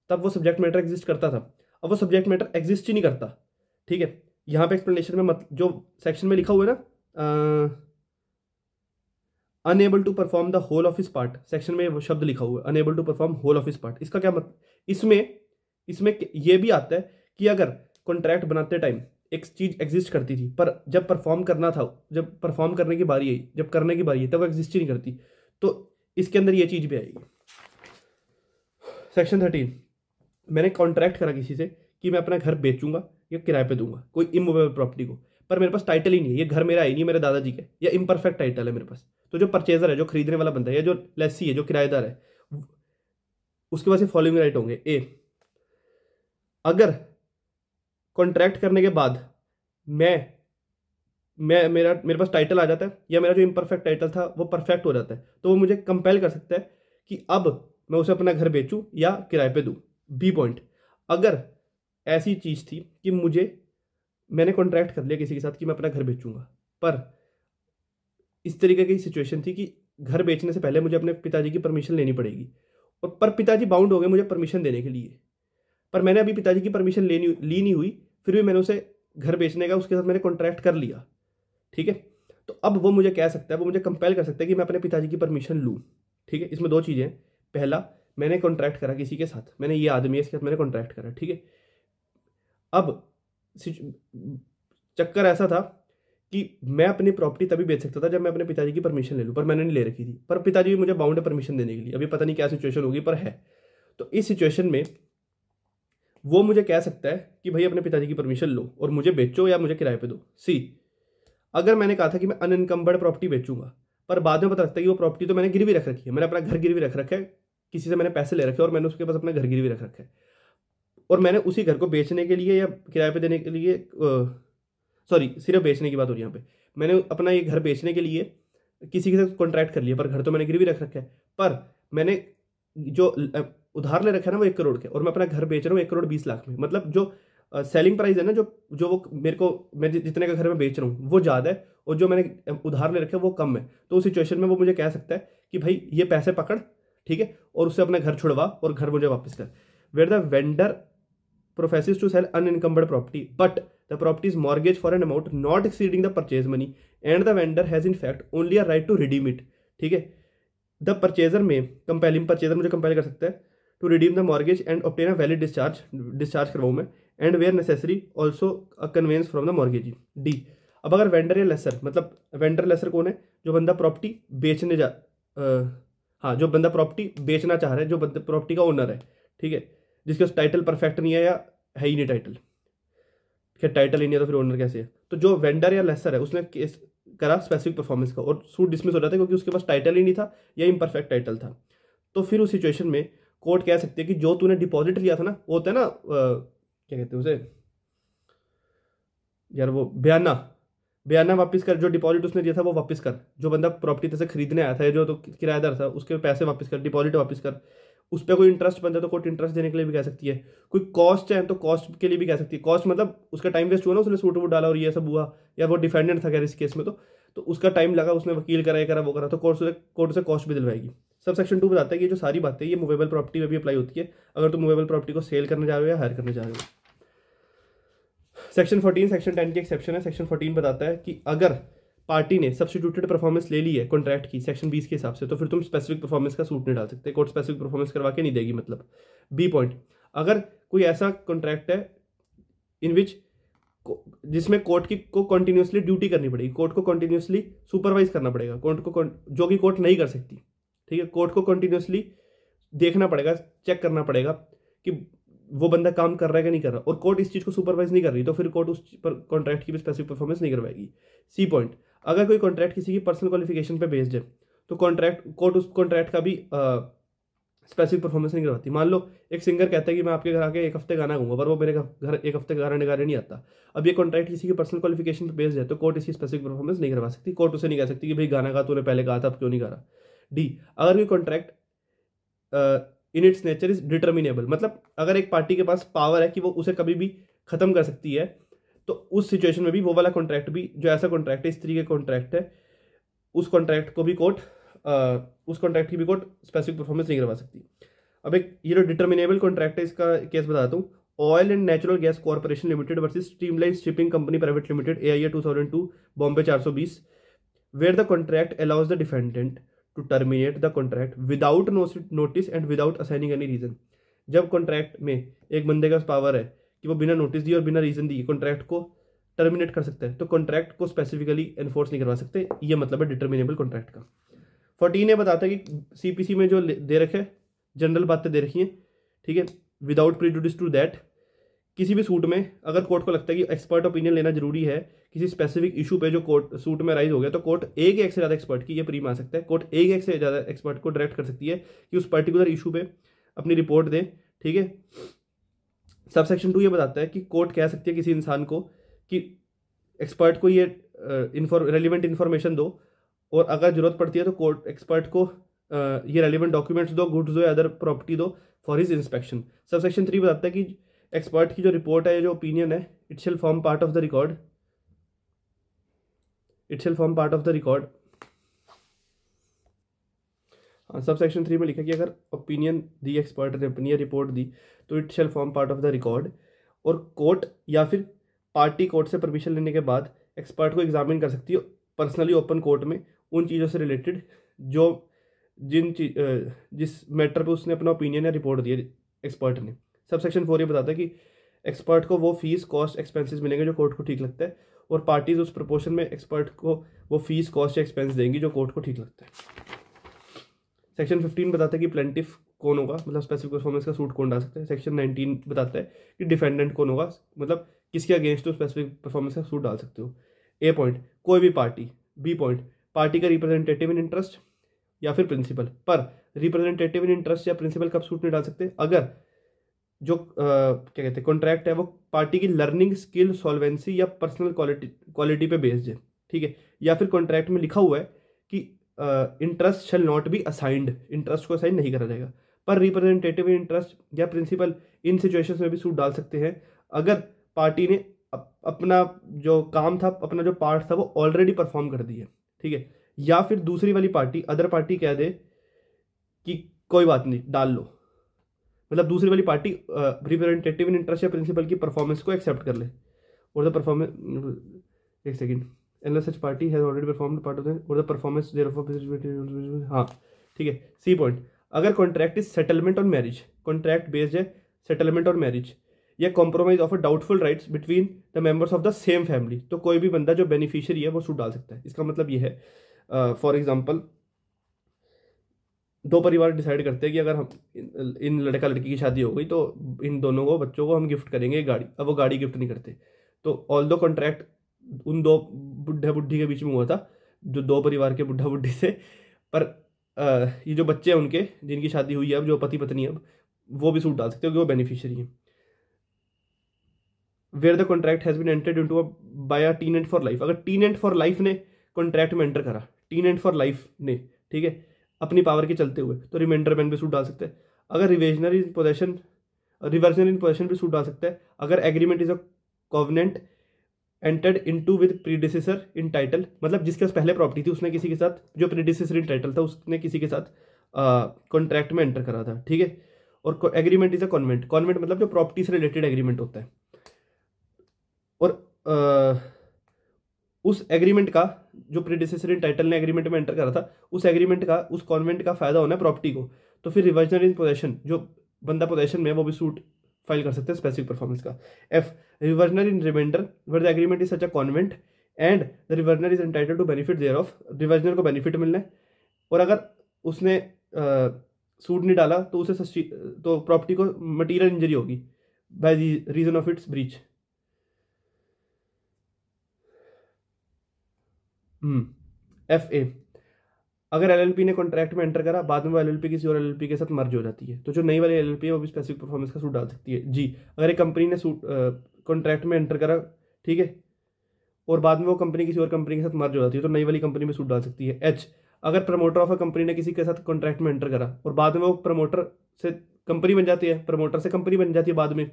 तब वो सब्जेक्ट मैटर एग्जिस्ट करता था, अब वो सब्जेक्ट मैटर एग्जिस्ट ही नहीं करता, ठीक है। यहाँ पे एक्सप्लेनेशन में जो सेक्शन में लिखा हुआ है ना, unable to perform the whole of his part, section में वो शब्द लिखा हुआ है unable to perform whole of his part. इसका क्या मतलब, इसमें ये भी आता है कि अगर कॉन्ट्रैक्ट बनाते टाइम एक चीज एग्जिस्ट करती थी, पर जब परफॉर्म करना था, जब परफॉर्म करने की बारी आई, जब करने की बारी आई, तब वो एग्जिस्ट ही नहीं करती, तो इसके अंदर ये चीज भी आएगी। सेक्शन 13, मैंने कॉन्ट्रैक्ट करा किसी से कि मैं अपना घर बेचूंगा या किराए पे दूंगा कोई इमूवेबल प्रॉपर्टी को, पर मेरे पास टाइटल ही नहीं है, ये घर मेरा है नहीं, मेरे दादाजी का, या इम्परफेक्ट टाइटल है मेरे पास। तो जो परचेजर है, जो खरीदने वाला बंदा है, या जो लेसी है, जो किराएदार है, उसके पास ये फॉलोइंग राइट होंगे। ए, अगर कॉन्ट्रैक्ट करने के बाद मेरे पास टाइटल आ जाता है, या मेरा जो इम्परफेक्ट टाइटल था वो परफेक्ट हो जाता है, तो वो मुझे कंपेल कर सकता है कि अब मैं उसे अपना घर बेचूं या किराए पे दूं। बी पॉइंट, अगर ऐसी चीज़ थी कि मैंने कॉन्ट्रैक्ट कर लिया किसी के साथ कि मैं अपना घर बेचूंगा, पर इस तरीके की सिचुएशन थी कि घर बेचने से पहले मुझे अपने पिताजी की परमिशन लेनी पड़ेगी, और पर पिताजी बाउंड हो गए मुझे परमिशन देने के लिए, पर मैंने अभी पिताजी की परमिशन ली नहीं हुई, फिर भी मैंने उसे घर बेचने का उसके साथ मैंने कॉन्ट्रैक्ट कर लिया, ठीक है। तो अब वो मुझे कह सकता है, वो मुझे कंपेल कर सकता है कि मैं अपने पिताजी की परमिशन लूँ, ठीक है। इसमें दो चीज़ें हैं, पहला, मैंने कॉन्ट्रैक्ट करा किसी के साथ, मैंने ये आदमी है इसके साथ मैंने कॉन्ट्रैक्ट करा, ठीक है। अब चक्कर ऐसा था कि मैं अपनी प्रॉपर्टी तभी बेच सकता था जब मैं अपने पिताजी की परमिशन ले लूँ, पर मैंने नहीं ले रखी थी, पर पिताजी भी मुझे बाउंड है परमिशन देने के लिए। अभी पता नहीं क्या सिचुएशन होगी, पर है। तो इस सिचुएशन में वो मुझे कह सकता है कि भाई अपने पिताजी की परमिशन लो और मुझे बेचो या मुझे किराए पे दो। सी, अगर मैंने कहा था कि मैं अनइनकम्बर्ड प्रॉपर्टी बेचूंगा, पर बाद में पता लगता है कि वो प्रॉपर्टी तो मैंने गिरवी रख रखी है, मैंने अपना घर गिरवी रख रखा है, किसी से मैंने पैसे ले रखे और मैंने उसके पास अपना घर गिरवी रख रखा है, और मैंने उसी घर को बेचने के लिए या किराए पे देने के लिए, सॉरी सिर्फ बेचने की बात हो रही है यहाँ पे, मैंने अपना ये घर बेचने के लिए किसी के साथ कॉन्ट्रैक्ट कर लिया, पर घर तो मैंने गिरवी रख रखा है, पर मैंने जो उधार ले रखा है ना वो 1 करोड़ के, और मैं अपना घर बेच रहा हूँ 1,20,00,000 में। मतलब जो सेलिंग प्राइस है ना, जो वो मेरे को, मैं जितने का घर में बेच रहा हूँ वो ज़्यादा है, और जो मैंने उधार ले रखा है वो कम है। तो उस सिचुएशन में वो मुझे कह सकता है कि भाई ये पैसे पकड़, ठीक है, और उससे अपना घर छुड़वा और घर मुझे वापस कर। Where the vendor professes to sell unencumbered property, but the property is mortgaged for an amount not exceeding the purchase money, and the vendor has in fact only a right to redeem it, ठीक है। The purchaser may compelling, purchaser मुझे compel कर सकता है to redeem the mortgage and obtain a valid discharge करवाऊँ मैं, and where necessary also a conveyance from the mortgagee. D, अब अगर वेंडर या लेसर, मतलब वेंडर लेसर कौन है, जो बंदा प्रॉपर्टी बेचने जो बंदा प्रॉपर्टी बेचना चाह रहा है, जो बंदा प्रॉपर्टी का ओनर है, ठीक है, जिसके पास टाइटल परफेक्ट नहीं है या है ही नहीं टाइटल, क्या टाइटल ही नहीं है तो फिर ओनर कैसे है। तो जो वेंडर या लेसर है उसने केस करा स्पेसिफिक परफॉर्मेंस का और सूट डिसमिस हो जाता है क्योंकि उसके पास टाइटल ही नहीं था या इम्परफेक्ट टाइटल था। तो फिर उस सिचुएशन में कोर्ट कह सकती है कि जो तूने डिपॉजिट लिया था ना, वो होता है ना क्या कहते हैं उसे यार, वो बयाना, बयाना वापस कर, जो डिपॉजिट उसने दिया था वो वापस कर, जो बंदा प्रॉपर्टी तेरे से खरीदने आया था या जो तो किराएदार था उसके पैसे वापस कर, डिपॉजिट वापस कर। उस पर कोई इंटरेस्ट बनता है तो कोर्ट इंटरेस्ट देने के लिए भी कह सकती है। कोई कॉस्ट है तो कॉस्ट के लिए भी कह सकती है। कॉस्ट मतलब उसका टाइम वेस्ट हुआ ना, उसने सूट वूट डाला और ये सब हुआ, या वो डिफेंडेंट था इस केस में, तो उसका टाइम लगा, उसने वकील करा, ये करा, वो करा, तो कोर्ट से कॉस्ट भी दिलवाएगी। सब सेक्शन 2 बताता है कि ये जो सारी बातें ये मूवेबल प्रॉपर्टी में भी अप्लाई होती है अगर तुम मूवेबल प्रॉपर्टी को सेल करने जा रहे हो या हायर करने जा रहे हो। सेक्शन 14 सेक्शन 10 की एक्सेप्शन है। सेक्शन 14 बताता है कि अगर पार्टी ने सब्स्टिट्यूटेड परफॉर्मेंस ले ली है कॉन्ट्रैक्ट की सेक्शन 20 के हिसाब से, तो फिर तुम स्पेसिफिक परफॉर्मेंस का सूट नहीं डाल सकते, कोर्ट स्पेसिफिक परफॉर्मेंस करवा के नहीं देगी। मतलब बी पॉइंट, अगर कोई ऐसा कॉन्ट्रैक्ट है इन विच जिसमें कोर्ट की को कंटिन्यूसली ड्यूटी करनी पड़ेगी, कोर्ट को कंटिन्यूसली सुपरवाइज करना पड़ेगा, कोर्ट को जो कि कोर्ट नहीं कर सकती, ठीक है, कोर्ट को कंटिन्यूसली देखना पड़ेगा, चेक करना पड़ेगा कि वो बंदा काम कर रहा है कि नहीं कर रहा, और कोर्ट इस चीज़ को सुपरवाइज नहीं कर रही तो फिर कोर्ट उस पर कॉन्ट्रैक्ट की भी स्पेसिफिक परफॉर्मेंस नहीं करवाएगी। सी पॉइंट, अगर कोई कॉन्ट्रैक्ट किसी की पर्सनल क्वालिफिकेशन पे बेस्ड है तो कोर्ट उस कॉन्ट्रैक्ट का भी स्पेसिफिक परफॉर्मेंस नहीं करवाती। मान लो एक सिंगर कहता है कि मैं आपके घर आके 1 हफ्ते गाना गाऊंगा, पर वो मेरे घर 1 हफ्ते गाना गाने नहीं आता। अब ये कॉन्ट्रैक्ट किसी की पर्सनल क्वालिफिकेशन पे बेस्ड है तो कोर्ट इसकी स्पेसिफिक परफॉर्मेंस नहीं करवा सकती। कोर्ट उसे नहीं कह सकती कि भाई गाना गा, तूने पहले कहा था अब क्यों नहीं गा रहा। डी, अगर कोई contract in its nature is determinable, मतलब अगर एक पार्टी के पास पावर है कि वो उसे कभी भी खत्म कर सकती है, तो उस सिचुएशन में भी वो वाला कॉन्ट्रैक्ट भी, जो ऐसा कॉन्ट्रैक्ट है, इस तरीके का कॉन्ट्रैक्ट है, उस कॉन्ट्रैक्ट को भी कोर्ट उस कॉन्ट्रैक्ट की भी कोर्ट स्पेसिफिक परफॉर्मेंस नहीं करवा सकती। अब एक ये जो डिटर्मिनेबल कॉन्ट्रैक्ट है इसका केस बताता हूँ। Oil and natural gas corporation limited versus streamline shipping company private limited, AIA 2002, Bombay 420, where the contract allows the defendant to terminate the contract without notice and without assigning any reason. जब contract में एक बंदे का power है कि वो बिना notice दिए और बिना रीजन दिए कॉन्ट्रैक्ट को टर्मिनेट कर सकता है, तो कॉन्ट्रैक्ट को स्पेसिफिकली एनफोर्स नहीं करवा सकते। ये मतलब है डिटर्मिनेबल कॉन्ट्रैक्ट का। 14 ये बताता है कि CPC में जो दे रखे जनरल बातें दे रखी हैं, ठीक है, विदाउट प्रीजुडिस टू दैट, किसी भी सूट में अगर कोर्ट को लगता है कि एक्सपर्ट ओपिनियन लेना जरूरी है किसी स्पेसिफिक इशू पे जो कोर्ट सूट में राइज हो गया, तो कोर्ट एक से ज़्यादा एक्सपर्ट की ये प्रीम आ सकता है। कोर्ट एक से ज़्यादा एक्सपर्ट को डायरेक्ट कर सकती है कि उस पर्टिकुलर इशू पे अपनी रिपोर्ट दे, ठीक है। सब सेक्शन 2 ये बताता है कि कोर्ट कह सकती है किसी इंसान को कि एक्सपर्ट को ये रेलिवेंट इन्फॉर्मेशन दो, और अगर जरूरत पड़ती है तो कोर्ट एक्सपर्ट को ये रेलिवेंट डॉक्यूमेंट्स दो, गुड्स दो या अदर प्रॉपर्टी दो फॉर हिज इंस्पेक्शन। सब सेक्शन 3 बताता है कि एक्सपर्ट की जो रिपोर्ट है, जो ओपिनियन है, it shall form part of the record, it shall form part of the record. हाँ, सब सेक्शन 3 में लिखा कि अगर ओपिनियन दी एक्सपर्ट ने अपनी रिपोर्ट दी तो it shall form part of the record, और कोर्ट या फिर पार्टी कोर्ट से परमिशन लेने के बाद एक्सपर्ट को एग्जामिन कर सकती है पर्सनली ओपन कोर्ट में उन चीज़ों से रिलेटेड जो जिस मैटर पे उसने अपना ओपिनियन या रिपोर्ट दी एक्सपर्ट ने। सब सेक्शन 4 ये बताता है कि एक्सपर्ट को वो फीस कॉस्ट एक्सपेंसेस मिलेंगे जो कोर्ट को ठीक लगता है, और पार्टीज उस प्रोपोर्शन में एक्सपर्ट को वो फीस कॉस्ट या एक्सपेंस देंगी जो कोर्ट को ठीक लगता है। सेक्शन 15 बताता है कि प्लेंटिफ कौन होगा, मतलब स्पेसिफिक परफॉर्मेंस का सूट कौन डाल सकता है। सेक्शन 19 बताता है कि डिफेंडेंट कौन होगा, मतलब किसके अगेंस्ट तो स्पेसिफिक परफॉर्मेंस का सूट डाल सकते हो। ए पॉइंट, कोई भी पार्टी। बी पॉइंट, पार्टी का रिप्रेजेंटेटिव इन इंटरेस्ट या फिर प्रिंसिपल। पर रिप्रेजेंटेटिव इन इंटरेस्ट या प्रिंसिपल कब सूट नहीं डाल सकते, अगर जो क्या कहते हैं कॉन्ट्रैक्ट है वो पार्टी की लर्निंग स्किल सॉल्वेंसी या पर्सनल क्वालिटी पे बेस्ड है, ठीक है, या फिर कॉन्ट्रैक्ट में लिखा हुआ है कि interest shall not be assigned, interest को असाइन नहीं करा जाएगा। पर रिप्रेजेंटेटिव इन इंटरेस्ट या प्रिंसिपल इन सिचुएशंस में भी सूट डाल सकते हैं अगर पार्टी ने अपना जो काम था, अपना जो पार्ट था वो ऑलरेडी परफॉर्म कर दिया, ठीक है, या फिर दूसरी वाली पार्टी अदर पार्टी कह दे कि कोई बात नहीं डाल लो, मतलब दूसरी वाली पार्टी रिप्रेजेंटेटिव इन इंटरेस्ट या प्रिंसिपल की परफॉर्मेंस को एक्सेप्ट कर ले, और द परफॉर्मेंस, एक second, unless such party has already performed part of the or the performance thereof, हाँ ठीक है। सी पॉइंट, अगर contract is settlement on marriage, contract based है सेटलमेंट ऑन मैरिज या compromise of a doubtful rights between the members of the same family, तो कोई भी बंदा जो बेनिफिशियरी है वो सूट डाल सकता है। इसका मतलब ये है फॉर एग्जाम्पल दो परिवार डिसाइड करते हैं कि अगर हम इन लड़का लड़की की शादी हो गई तो इन दोनों को बच्चों को हम गिफ्ट करेंगे एक गाड़ी। अब वो गाड़ी गिफ्ट नहीं करते। तो ऑल दो कॉन्ट्रैक्ट उन दो बुढ़ा बुढ़ी के बीच में हुआ था, जो दो परिवार के बुढ़ा बुढ़ी से। पर ये जो बच्चे हैं उनके, जिनकी शादी हुई है अब, जो पति पत्नी है अब, वो भी सूट डाल सकते हो कि वो बेनिफिशियरी है। Where the contract has been entered into by a tenant for life, अगर टीनेंट फॉर लाइफ ने कॉन्ट्रैक्ट में एंटर करा, टीनेंट फॉर लाइफ ने, ठीक है, अपनी पावर के चलते हुए, तो रिमाइंडर मैन भी सूट डाल सकते हैं। अगर reversionary in possession, reversion in possession भी सूट डाल सकता है। अगर agreement is a covenant entered into with predecessor in title, मतलब जिसके पास पहले प्रॉपर्टी थी उसने किसी के साथ, जो प्रीडिसेसर इन टाइटल था उसने किसी के साथ कॉन्ट्रैक्ट में एंटर करा था, ठीक है। और agreement is a convent, convent मतलब जो प्रॉपर्टी से रिलेटेड एग्रीमेंट होता है। और उस एग्रीमेंट का, जो प्रीडिसेसर इन टाइटल ने एग्रीमेंट में एंटर करा था, उस एग्रीमेंट का, उस कॉन्वेंट का फायदा होना है प्रॉपर्टी को। तो फिर रिवर्जनरी इन पोजेशन, जो बंदा पोजेशन में है वो भी सूट फाइल कर सकते हैं स्पेसिफिक परफॉर्मेंस का। F, reversioner in remainder where the agreement is such a covenant and the reversioner is entitled to benefit thereof, reversioner को बेनिफिट मिलना है। और अगर उसने सूट नहीं डाला तो उसे तो प्रॉपर्टी को मटीरियल इंजरी होगी by reason of its breach. F A, अगर एलएलपी ने कॉन्ट्रैक्ट में एंटर करा, बाद में वो एलएलपी किसी और एलएलपी के साथ मर्ज हो जाती है, तो जो नई वाली एलएलपी है वो भी स्पेसिफिक परफॉर्मेंस का सूट डाल सकती है। जी, अगर एक कंपनी ने सूट कॉन्ट्रैक्ट में एंटर करा, ठीक है, और बाद में वो कंपनी किसी और कंपनी के साथ मर्ज हो जाती है, तो नई वाली कंपनी में सूट डाल सकती है। एच, अगर प्रमोटर ऑफ अ कंपनी ने किसी के साथ कॉन्ट्रैक्ट में एंटर करा और बाद में वो प्रमोटर से कंपनी बन जाती है, प्रमोटर से कंपनी बन जाती है बाद में,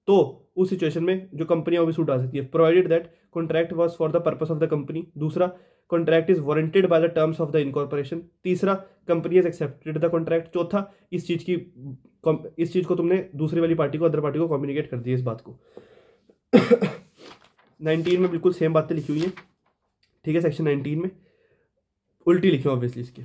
तो उस सिचुएशन में जो कंपनी है वो भी सूट डाल सकती है, provided that contract was for the purpose of the company. दूसरा, contract is warranted by the terms of the incorporation. तीसरा, company has accepted the contract. चौथा, इस चीज को तुमने दूसरी वाली पार्टी को, अदर पार्टी को कम्युनिकेट कर दिया इस बात को। 19 में बिल्कुल सेम बातें लिखी हुई हैं, ठीक है। सेक्शन 19 में उल्टी लिखी ऑब्वियसली, इसके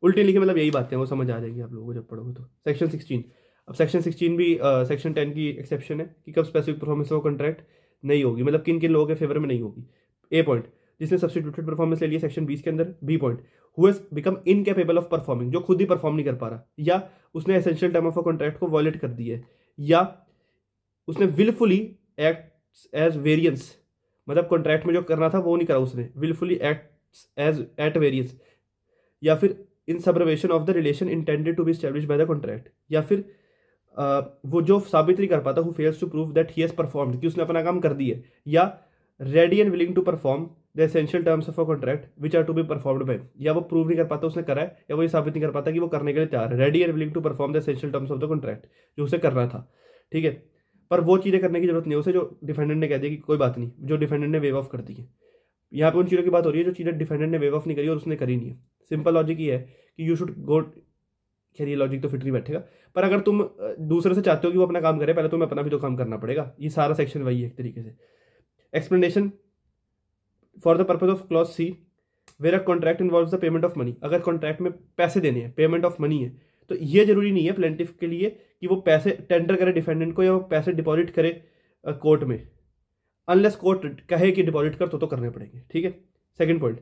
उल्टी लिखी मतलब यही बातें, वो समझ आ जाएगी आप लोगों को जब पढ़ोगे तो। सेक्शन 16, अब सेक्शन 16 भी सेक्शन 10 की एक्सेप्शन है कि कब स्पेसिफिक परफॉर्मेंस वो कॉन्ट्रैक्ट नहीं होगी, मतलब किन किन लोगों के फेवर में नहीं होगी। ए पॉइंट, जिसने सब्स्टिट्यूटेड परफॉर्मेंस ले लिया सेक्शन 20 के अंदर। B point, who has become incapable of performing, जो खुद ही परफॉर्म नहीं कर पा रहा, या उसने essential term of a contract को वॉयलेट कर दी है, या उसने विलफुली एक्ट एज वेरियंस, मतलब कॉन्ट्रैक्ट में जो करना था वो नहीं करा उसने, wilfully act as at variance, या फिर in subversion of the relation intended to be established by the contract, या फिर वो जो साबित नहीं कर पाता, who fails to prove that he has performed, कि उसने अपना काम कर दिया है, या ready and willing to perform the essential terms of a contract which are to be performed by, या वो प्रूव नहीं कर पाता उसने करा है, या वो ये साबित नहीं कर पाता कि वो करने के लिए तैयार है। Ready and willing to perform the essential terms of the contract, जो उसे करना था, ठीक है। पर वो चीज़ें करने की जरूरत नहीं है उसे, जो डिफेंडेंट ने कह दिया कि कोई बात नहीं, जो डिफेंडेंट ने वेव ऑफ कर दी है। यहाँ पे उन चीज़ों की बात हो रही है जो चीज़ें डिफेंडेंट ने वेव ऑफ नहीं करी और उसने करी नहीं है। सिंपल लॉजिक ये है कि यू शुड गो, खैर ये लॉजिक तो फिट नहीं बैठेगा, पर अगर तुम दूसरे से चाहते हो कि वो अपना काम करे, पहले तुम्हें अपना भी तो काम करना पड़ेगा। ये सारा सेक्शन वही है एक तरीके से। Explanation for the purpose of clause C, where a contract involves the payment of money, अगर कॉन्ट्रैक्ट में पैसे देने हैं, पेमेंट ऑफ मनी है, तो ये जरूरी नहीं है प्लेंटिफ के लिए कि वो पैसे टेंडर करे डिफेंडेंट को, या वो पैसे डिपॉजिट करे कोर्ट में, अनलेस कोर्ट कहे कि डिपॉजिट कर तो करने पड़ेंगे, ठीक है। Second point,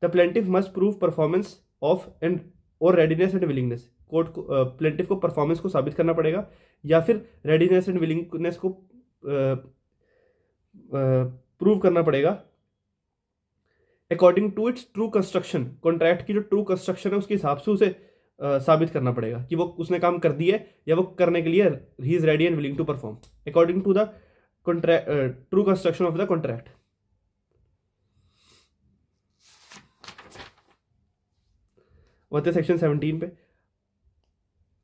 the plaintiff must prove performance of and और रेडीनेस एंड विलिंगनेस, कोर्ट को प्लेंटिफ को परफॉर्मेंस को साबित करना पड़ेगा, या फिर रेडीनेस एंड विलिंगनेस को प्रूव करना पड़ेगा according to its true construction, contract की जो ट्रू कंस्ट्रक्शन है उसके हिसाब से उसे साबित करना पड़ेगा कि वो उसने काम कर दिया है, या वो करने के लिए he is ready and willing to perform according to the true construction of the contract. होते सेक्शन 17 पे,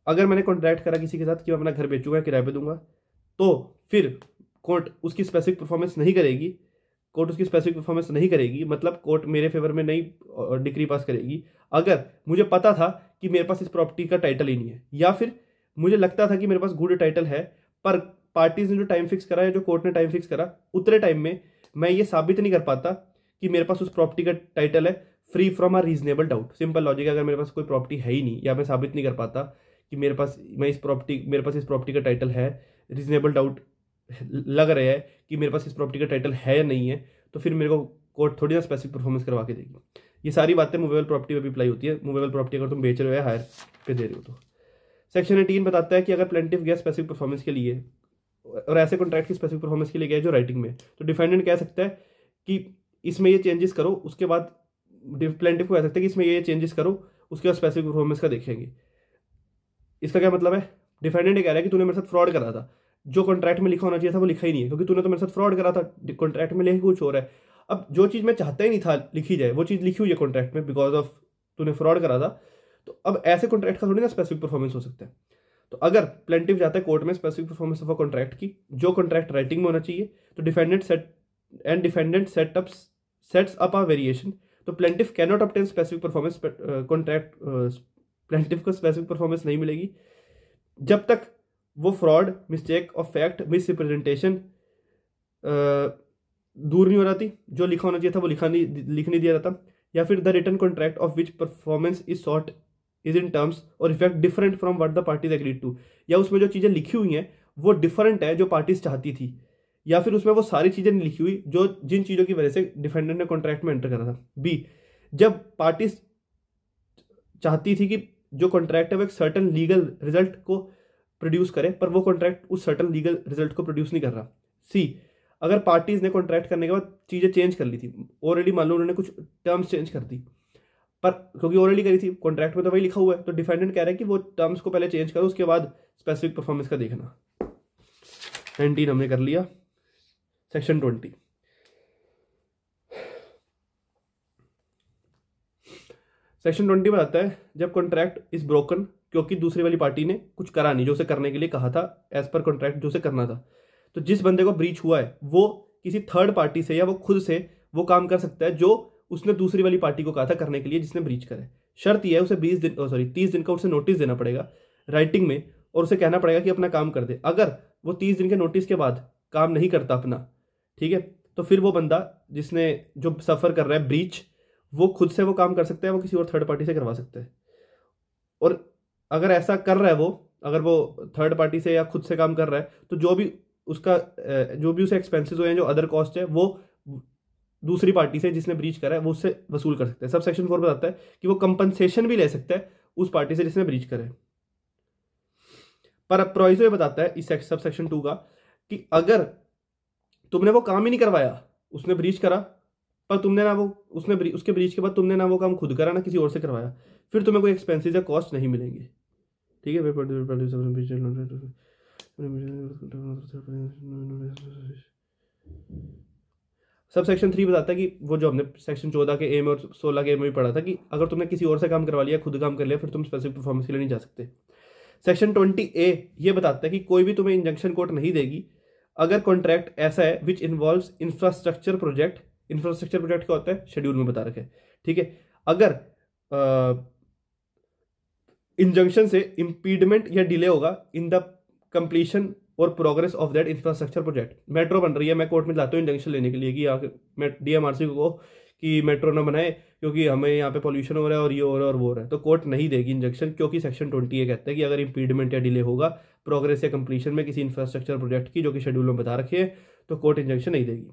अगर मैंने कॉन्ट्रैक्ट करा किसी के साथ कि मैं अपना घर बेचूंगा, किराए पे दूंगा, तो फिर कोर्ट उसकी स्पेसिफिक परफॉर्मेंस नहीं करेगी, कोर्ट उसकी स्पेसिफिक परफॉर्मेंस नहीं करेगी, मतलब कोर्ट मेरे फेवर में नहीं डिक्री पास करेगी अगर मुझे पता था कि मेरे पास इस प्रॉपर्टी का टाइटल ही नहीं है, या फिर मुझे लगता था कि मेरे पास गुड टाइटल है, पर पार्टीज ने जो टाइम फिक्स करा है, जो कोर्ट ने टाइम फिक्स करा, उतने टाइम में मैं ये साबित नहीं कर पाता कि मेरे पास उस प्रॉपर्टी का टाइटल है free from a reasonable doubt. Simple logic, अगर मेरे पास कोई प्रॉपर्टी है ही नहीं, या मैं साबित नहीं कर पाता कि मेरे पास इस प्रॉपर्टी का टाइटल है, रीजनेबल डाउट लग रहा है कि मेरे पास इस प्रॉपर्टी का टाइटल है या नहीं है, तो फिर मेरे को कोर्ट थोड़ी ना स्पेसिफिक परफॉर्मेंस करवा के देगी। ये सारी बातें मूवेबल प्रॉपर्टी पे भी अप्लाई होती है। मूवेबल प्रॉपर्टी अगर तुम बेच रहे हो या हायर पे दे रहे हो तो। सेक्शन 18 बताता है कि अगर प्लेंटिफ गया स्पेसिफिक परफॉर्मेंस के लिए और ऐसे कॉन्ट्रैक्ट की स्पेसिफिक परफॉर्मेंस के लिए गया जो राइटिंग में, तो डिफेंडेंट कह सकता है कि इसमें ये चेंजेस करो, उसके बाद प्लेंटिफ को कह सकता है कि इसमें ये चेंजेस करो, उसके बाद स्पेसिफिक परफॉर्मेंस का देखेंगे। इसका क्या मतलब है? डिफेंडेंट कह रहा है कि तूने मेरे साथ फ्रॉड करा था, जो कॉन्ट्रैक्ट में लिखा होना चाहिए था वो लिखा ही नहीं है, क्योंकि तूने तो मेरे साथ फ्रॉड करा था, कॉन्ट्रैक्ट में लिखा कुछ और है। अब जो चीज़ मैं चाहता ही नहीं था लिखी जाए वो चीज़ लिखी हुई है कॉन्ट्रैक्ट में बिकॉज ऑफ तूने फ्रॉड करा था, तो अब ऐसे कॉन्ट्रैक्ट का थोड़ी ना स्पेसिफिक परफॉर्मेंस हो सकता है। तो अगर प्लेंटिफ जाता है कोर्ट में specific performance of a contract की, जो कॉन्ट्रैक्ट राइटिंग में होना चाहिए, तो defendant sets up a variation, तो plaintiff can not obtain specific performance, contract plaintiff को स्पेसिफिक परफॉर्मेंस नहीं मिलेगी जब तक वो fraud, mistake of fact, misrepresentation दूर नहीं हो रहा थी, जो लिखा होना चाहिए था वो लिख नहीं दिया जाता, या फिर the written contract of which performance is sought is in terms or effect different from what the parties agreed to, या उसमें जो चीज़ें लिखी हुई हैं वो डिफरेंट है जो पार्टीज चाहती थी, या फिर उसमें वो सारी चीज़ें नहीं लिखी हुई जो जिन चीज़ों की वजह से डिफेंडेंट ने कॉन्ट्रैक्ट में एंटर करा था। बी, जब पार्टीज चाहती थी कि जो कॉन्ट्रैक्ट है वो एक सर्टन लीगल रिजल्ट को प्रोड्यूस करे, पर वो कॉन्ट्रैक्ट उस सर्टन लीगल रिजल्ट को प्रोड्यूस नहीं कर रहा। सी, अगर पार्टीज ने कॉन्ट्रैक्ट करने के बाद चीज़ें चेंज कर ली थी, ऑलरेडी मान लो उन्होंने कुछ टर्म्स चेंज कर दी, पर क्योंकि ऑलरेडी करी थी कॉन्ट्रैक्ट में तो वही लिखा हुआ है, तो डिफेंडेंट कह रहा है कि वो टर्म्स को पहले चेंज करो, उसके बाद स्पेसिफिक परफॉर्मेंस का देखना। 19 हमने कर लिया। सेक्शन 20, सेक्शन 20 बताता है जब कॉन्ट्रैक्ट इज ब्रोकन, क्योंकि दूसरी वाली पार्टी ने कुछ करा नहीं जो उसे करने के लिए कहा था एज पर कॉन्ट्रैक्ट जो उसे करना था, तो जिस बंदे को ब्रीच हुआ है वो किसी थर्ड पार्टी से या वो खुद से वो काम कर सकता है जो उसने दूसरी वाली पार्टी को कहा था करने के लिए जिसने ब्रीच करे। शर्त यह है उसे 30 दिन का उसे नोटिस देना पड़ेगा राइटिंग में, और उसे कहना पड़ेगा कि अपना काम कर दे। अगर वो 30 दिन के नोटिस के बाद काम नहीं करता अपना, ठीक है, तो फिर वो बंदा जिसने जो सफ़र कर रहा है ब्रीच, वो खुद से वो काम कर सकता है, वो किसी और थर्ड पार्टी से करवा सकता है। और अगर ऐसा कर रहा है वो, अगर वो थर्ड पार्टी से या खुद से काम कर रहा है, तो जो भी उसे एक्सपेंसेस हुए हैं, जो अदर कॉस्ट है, वो दूसरी पार्टी से जिसने ब्रीच करा है वो उससे वसूल कर सकता है। सब सेक्शन 4 बताता है कि वो कंपनसेशन भी ले सकता है उस पार्टी से जिसने ब्रीच करा है। पर अब प्रोविजो ये बताता है इस सब सेक्शन 2 का कि अगर तुमने वो काम ही नहीं करवाया, उसने ब्रीच करा, पर तुमने ना वो उसके ब्रीच के बाद तुमने ना वो काम खुद करा ना किसी और से करवाया, फिर तुम्हें कोई एक्सपेंसेस या कॉस्ट नहीं मिलेंगे। ठीक है, सब सेक्शन 3 बताता है कि वो जो हमने सेक्शन 14 के ए में और 16 के ए में भी पढ़ा था कि अगर तुमने किसी और से काम करवा लिया, खुद काम कर लिया, फिर तुम स्पेसिफिक परफॉर्मेंस के लिए नहीं जा सकते। सेक्शन 20A ये बताता है कि कोई भी तुम्हें इंजंक्शन कोर्ट नहीं देगी अगर कॉन्ट्रैक्ट ऐसा है which involves infrastructure project. Infrastructure project क्या होता है, शेड्यूल में बता रखा है, ठीक है। अगर इंजंक्शन से इंपीडमेंट या डिले होगा इन द कंप्लीशन और progress of that infrastructure project. Metro बन रही है, मैं कोर्ट में जाता हूँ इंजंक्शन लेने के लिए कि मैं DMRC को कि मेट्रो ना बनाए क्योंकि हमें यहाँ पे पॉल्यूशन हो रहा है और ये हो रहा है और वो हो रहा है, तो कोर्ट नहीं देगी इंजंक्शन, क्योंकि सेक्शन 20 ये कहता है कि अगर इंपीडमेंट या डिले होगा प्रोग्रेस या कंप्लीशन में किसी इंफ्रास्ट्रक्चर प्रोजेक्ट की जो कि शेड्यूल में बता रखे हैं, तो कोर्ट इंजंक्शन नहीं देगी।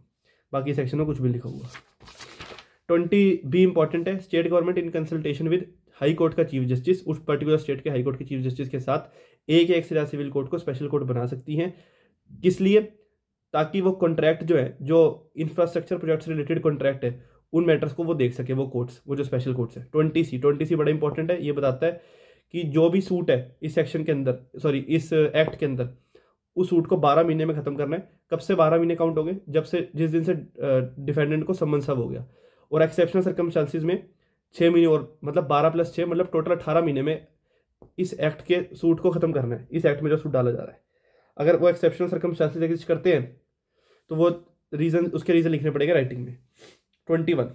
बाकी सेक्शन में कुछ भी लिखा हुआ। 20B इंपॉर्टेंट है, state government in consultation with high court का चीफ जस्टिस, उस पर्टिकुलर स्टेट के हाई कोर्ट के चीफ जस्टिस के साथ एक या एक से ज़्यादा सिविल कोर्ट को स्पेशल कोर्ट बना सकती हैं। किस लिए? ताकि वो कॉन्ट्रैक्ट जो है, जो इंफ्रास्ट्रक्चर प्रोजेक्ट से रिलेटेड कॉन्ट्रैक्ट है, उन मैटर्स को वो देख सके वो कोर्ट्स, वो जो स्पेशल कोर्ट्स है। 20C बड़ा इंपॉर्टेंट है, ये बताता है कि जो भी सूट है इस सेक्शन के अंदर, इस एक्ट के अंदर, उस सूट को 12 महीने में खत्म करना है। कब से 12 महीने काउंट हो गए? जिस दिन से डिफेंडेंट को समन सब हो गया, और एक्सेप्शनल सर्कमस्टांसिस में 6 महीने और, मतलब 12 + 6 मतलब टोटल 18 महीने में इस एक्ट के सूट को खत्म करना है। इस एक्ट में जो सूट डाला जा रहा है, अगर वो एक्सेप्शनल सर्कमस्टांसिस एग्जिस्ट करते हैं तो वो उसके रीजन लिखने पड़ेगा राइटिंग में। 21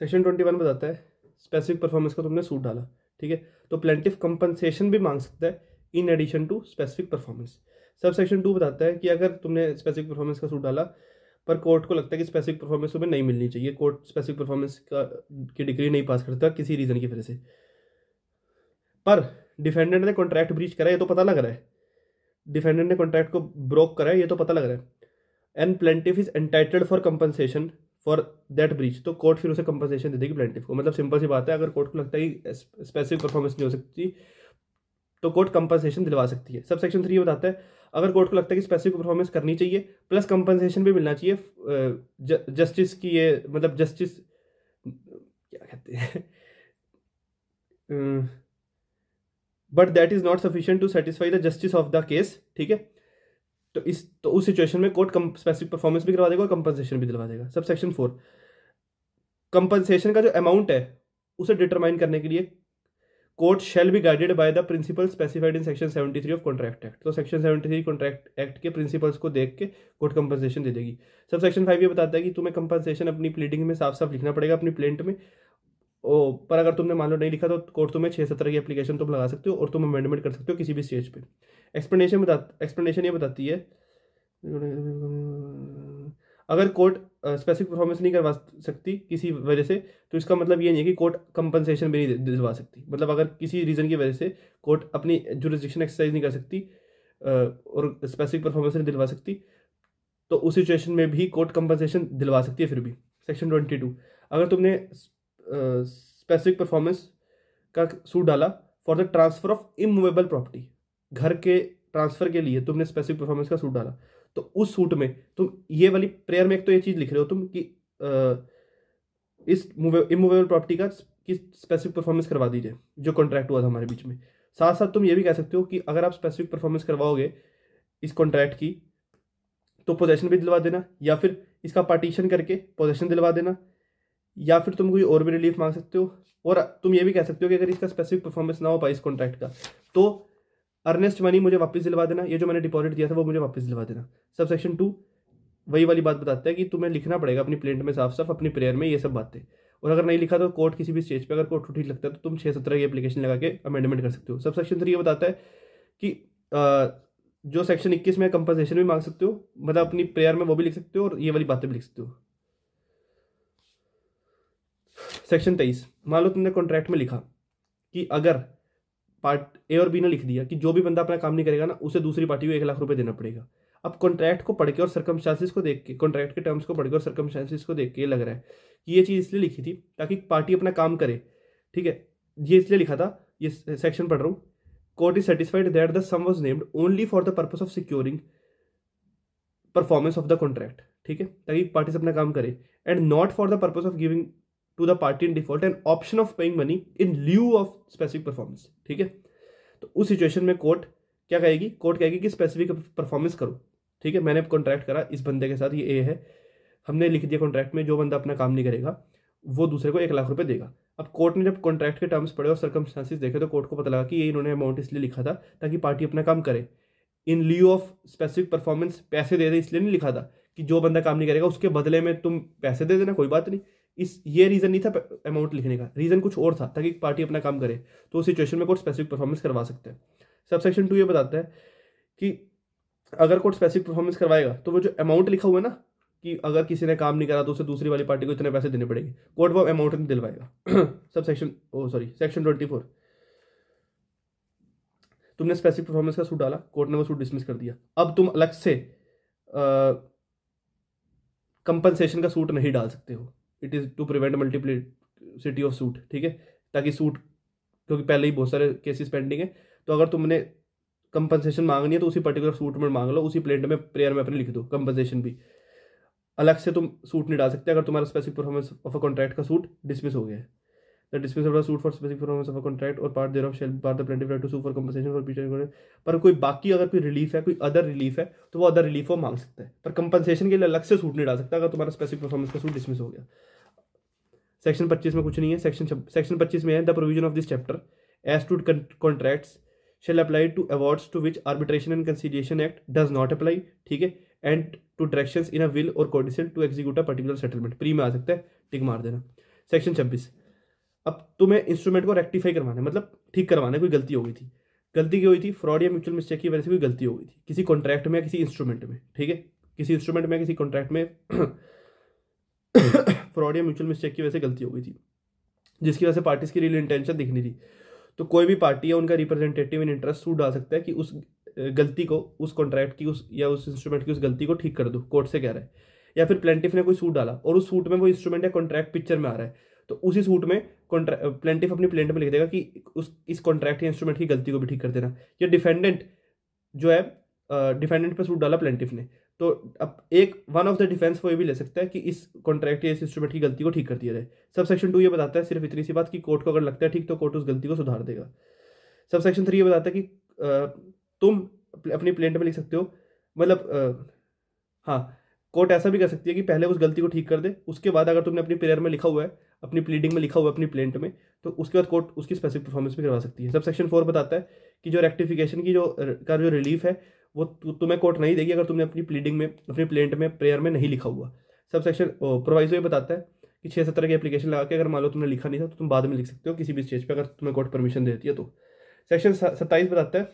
सेक्शन 21 बताता है स्पेसिफिक परफॉर्मेंस का तुमने सूट डाला, ठीक है, तो प्लेंटिफ कंपनसेशन भी मांग सकता है in addition to specific performance. Subsection 2 बताता है कि अगर तुमने स्पेसिफिक परफॉर्मेंस का सूट डाला पर कोर्ट को लगता है कि स्पेसिफिक परफॉर्मेंस तुम्हें नहीं मिलनी चाहिए, कोर्ट स्पेसिफिक परफॉर्मेंस की डिग्री नहीं पास करता किसी रीजन की वजह से, पर डिफेंडेंट ने कॉन्ट्रैक्ट ब्रीच करा है ये तो पता लग रहा है, डिफेंडेंट ने कॉन्ट्रैक्ट को ब्रोक करा है ये तो पता लग रहा है, and plaintiff is entitled for compensation for that breach, तो कोर्ट फिर उसे कंपनसेशन दे देगी प्लेंटिफ को। मतलब सिंपल सी बात है, अगर कोर्ट को लगता है कि स्पेसिफिक परफॉर्मेंस नहीं हो सकती तो कोर्ट कंपनसेशन दिलवा सकती है। सब सेक्शन 3 बताता है अगर कोर्ट को लगता है कि स्पेसिफिक परफॉर्मेंस करनी चाहिए प्लस कंपनसेशन भी मिलना चाहिए जस्टिस की, ये मतलब जस्टिस क्या कहते हैं, but that is not sufficient to satisfy the justice of the case, ठीक है। तो उस सिचुएशन में कोर्ट स्पेसिफिक परफॉर्मेंस भी करवा देगा और कंपनसेशन भी दिलवा देगा। सब सेक्शन 4 कंपनसेशन का जो अमाउंट है उसे डिटरमाइन करने के लिए court shall be guided by the principle specified in section 73 of contract act. तो सेक्शन 73 कॉन्ट्रैक्ट एक्ट के प्रिंसिपल्स को देख के कोर्ट कंपनसेशन दे देगी। सब सेक्शन 5 ये बताता है कि तुम्हें कंपनसेशन अपनी प्लीडिंग में साफ साफ लिखना पड़ेगा, अपनी प्लेंट में। पर अगर तुमने मान लो नहीं लिखा तो कोर्ट तुम्हें 6-17 की एप्लीकेशन तुम लगा सकते हो और तुम अमेंडमेंट कर सकते हो किसी भी स्टेज पे। एक्सप्लेनेशन ये बताती है अगर कोर्ट स्पेसिफिक परफॉर्मेंस नहीं करवा सकती किसी वजह से, तो इसका मतलब ये नहीं है कि कोर्ट कंपनसेशन भी नहीं दिलवा सकती। मतलब अगर किसी रीज़न की वजह से कोर्ट अपनी जुरिस्डिक्शन एक्सरसाइज नहीं कर सकती और स्पेसिफिक परफॉर्मेंस नहीं दिलवा सकती, तो उस सिचुएशन में भी कोर्ट कंपनसेशन दिलवा सकती है फिर भी। सेक्शन 22 अगर तुमने स्पेसिफिक परफॉर्मेंस का सूट डाला for the transfer of immovable property, घर के ट्रांसफर के लिए तुमने स्पेसिफिक परफॉर्मेंस का सूट डाला, तो उस सूट में तुम ये वाली प्रेयर में एक तो ये चीज लिख रहे हो तुम कि इस इमूवेबल प्रॉपर्टी का की स्पेसिफिक परफॉर्मेंस करवा दीजिए जो कॉन्ट्रैक्ट हुआ था हमारे बीच में। साथ साथ तुम ये भी कह सकते हो कि अगर आप स्पेसिफिक परफॉर्मेंस करवाओगे इस कॉन्ट्रैक्ट की तो पोजेशन भी दिलवा देना, या फिर इसका पार्टीशन करके पोजेशन दिलवा देना, या फिर तुम कोई और भी रिलीफ मांग सकते हो। और तुम ये भी कह सकते हो कि अगर इसका स्पेसिफिक परफॉर्मेंस ना हो पाए इस कॉन्ट्रैक्ट का, तो अर्नेस्ट मनी मुझे वापस दिलवा देना, ये जो मैंने डिपॉजिट दिया था वो मुझे वापस दिलवा देना। सब सेक्शन 2 वही वाली बात बताता है कि तुम्हें लिखना पड़ेगा अपनी प्लेंट में साफ साफ अपनी प्रेयर में ये सब बातें, और अगर नहीं लिखा तो कोर्ट किसी भी स्टेज पे अगर कोर्ट को ठीक लगता है तो तुम 6-17 की एप्लीकेशन लगा के अमेंडमेंट कर सकते हो। सब सेक्शन 3 ये बताता है कि जो सेक्शन 21 में कंपनसेशन भी मांग सकते हो, मतलब अपनी प्रेयर में वो भी लिख सकते हो और ये वाली बातें भी लिख सकते हो। सेक्शन 23 मान लो तुमने कॉन्ट्रैक्ट में लिखा कि अगर पार्ट ए और बी ने लिख दिया कि जो भी बंदा अपना काम नहीं करेगा ना उसे दूसरी पार्टी को 1 लाख रुपए देना पड़ेगा। अब कॉन्ट्रैक्ट को पढ़ के और सर्कमस्टांसिस को देख के, कॉन्ट्रैक्ट के टर्म्स को पढ़ के और सर्कमस्टांसिस को देख के ये लग रहा है कि ये चीज़ इसलिए लिखी थी ताकि पार्टी अपना काम करे, ठीक है। ये इसलिए लिखा था, ये सेक्शन पढ़ रहा हूँ, court is satisfied that the sum was named only for the purpose of securing performance of the contract, ठीक है, ताकि पार्टी अपना काम करे, and not for the purpose of giving to the party in default an option of paying money in lieu of specific performance, ठीक है। तो उस सिचुएशन में कोर्ट क्या कहेगी, कोर्ट कहेगी कि स्पेसिफिक परफॉर्मेंस करो, ठीक है। मैंने कॉन्ट्रैक्ट करा इस बंदे के साथ, ये ए है, हमने लिख दिया कॉन्ट्रैक्ट में जो बंदा अपना काम नहीं करेगा वो दूसरे को 1 लाख रुपए देगा। अब कोर्ट ने जब कॉन्ट्रैक्ट के टर्म्स पढ़े और सर्कमस्टांसिस देखे तो कोर्ट को पता लगा कि ये इन्होंने अमाउंट इसलिए लिखा था ताकि पार्टी अपना काम करे, इन ल्यू ऑफ स्पेसिफिक परफॉर्मेंस पैसे दे दे इसलिए नहीं लिखा था कि जो बंदा काम नहीं करेगा उसके बदले में तुम पैसे दे देना, कोई बात नहीं। ये रीज़न नहीं था अमाउंट लिखने का, रीज़न कुछ और था ताकि पार्टी अपना काम करे। तो उस सिचुएशन में कोर्ट स्पेसिफिक परफॉर्मेंस करवा सकते हैं। सब सेक्शन 2 ये बताता है कि अगर कोर्ट स्पेसिफिक परफॉर्मेंस करवाएगा तो वो जो अमाउंट लिखा हुआ है ना कि अगर किसी ने काम नहीं करा तो उसे दूसरी वाली पार्टी को इतने पैसे देने पड़ेंगे, कोर्ट वो अमाउंट नहीं दिलवाएगा। सब सेक्शन सेक्शन 24 तुमने स्पेसिफिक परफॉर्मेंस का सूट डाला, कोर्ट ने वो सूट डिसमिस कर दिया। अब तुम अलग से कंपनसेशन का सूट नहीं डाल सकते हो, it is to prevent multiplicity of suit, ठीक है, ताकि सूट, क्योंकि पहले ही बहुत सारे केसेस पेंडिंग है, तो अगर तुमने कंपनसेशन मांगनी है तो उसी पर्टिकुलर सूट में मांग लो, उसी प्लेट में प्रेयर में अपने लिख दो कंपनसेशन भी। अलग से तुम सूट नहीं डाल सकते अगर तुम्हारा specific performance of a contract का सूट डिसमिस हो गया है। The dismissal of suit for specific performance of a contract or part thereof shall bar the plaintiff right to sue for compensation for future. पर कोई बाकी अगर कोई relief है, कोई अदर रिलीफ है, तो वो अदर रिलीफ वो मांग सकता है, पर कंपनसेशन के लिए अलग से सूट नहीं डाल सकता अगर तुम्हारा स्पेसिफिक परफॉर्मेंस का सूट डिसमिस हो गया। सेक्शन 25 में कुछ नहीं है। सेक्शन 25 में है the provision of this chapter as to contracts shall apply to awards to which arbitration and conciliation act does not apply, ठीक है, and to directions in a will or codicil to execute a particular settlement। Pre में आ सकता है, टिक मार देना। Section 26 अब तुम्हें instrument को रेक्टिफाई करवाना है, मतलब ठीक करवाना है, कोई गलती हो गई थी। गलती क्या हुई थी, फ्रॉड या म्यूचुअल मिस्टेक की वजह से कोई गलती हो गई थी किसी कॉन्ट्रैक्ट में या किसी इंस्ट्रूमेंट में, ठीक है, किसी इंस्ट्रूमेंट में किसी कॉन्ट्रैक्ट में फ्रॉड या म्यूचुअल मिस्टेक की वजह से गलती हो गई थी जिसकी वजह से पार्टीज की रियल इंटेंशन दिखनी थी। तो कोई भी पार्टी या उनका रिप्रेजेंटेटिव इन इंटरेस्ट सूट डाल सकता है कि उस गलती को, उस कॉन्ट्रैक्ट की, उस या उस इंस्ट्रूमेंट की उस गलती को ठीक कर दो, कोर्ट से कह रहा है। या फिर प्लेंटिफ ने कोई सूट डाला और उस सूट में वो इंस्ट्रूमेंट या कॉन्ट्रैक्ट पिक्चर में आ रहा है, तो उसी सूट में प्लेंटिफ अपनी प्लेंट में लिख देगा कि इस कॉन्ट्रैक्ट या इंस्ट्रूमेंट की गलती को भी ठीक कर देना। या डिफेंडेंट जो है, डिफेंडेंट पे सूट डाला प्लेंटिफ ने, तो अब एक वन ऑफ द डिफेंस वो ये भी ले सकता है कि इस कॉन्ट्रैक्ट या इस इंस्ट्रूमेंट की गलती को ठीक कर दिया जाए। सब सेक्शन 2 ये बताता है सिर्फ इतनी सी बात कि कोर्ट को अगर लगता है ठीक तो कोर्ट उस गलती को सुधार देगा। सब सेक्शन 3 ये बताता है कि तुम अपनी प्लेंट में लिख सकते हो, मतलब हाँ, कोर्ट ऐसा भी कर सकती है कि पहले उस गलती को ठीक कर दे, उसके बाद अगर तुमने अपनी प्रेयर में लिखा हुआ है, अपनी प्लीडिंग में लिखा हुआ है अपनी प्लेंट में, तो उसके बाद कोर्ट उसकी स्पेसिफिक परफॉर्मेंस भी करवा सकती है। सब सेक्शन 4 बताता है कि जो रेक्टिफिकेशन की जो रिलीफ है वो तुम्हें कोर्ट नहीं देगी अगर तुमने अपनी प्लीडिंग में, अपनी प्लेंट में, प्रेयर में नहीं लिखा हुआ। सब सेक्शन प्रोवाइजो ये बताता है कि 6-7 की एप्लीकेशन लगा के अगर मान लो तुमने लिखा नहीं था तो तुम बाद में लिख सकते हो किसी भी स्टेज पे, अगर तुम्हें कोर्ट परमिशन देती है तो। सेक्शन 27 बताता है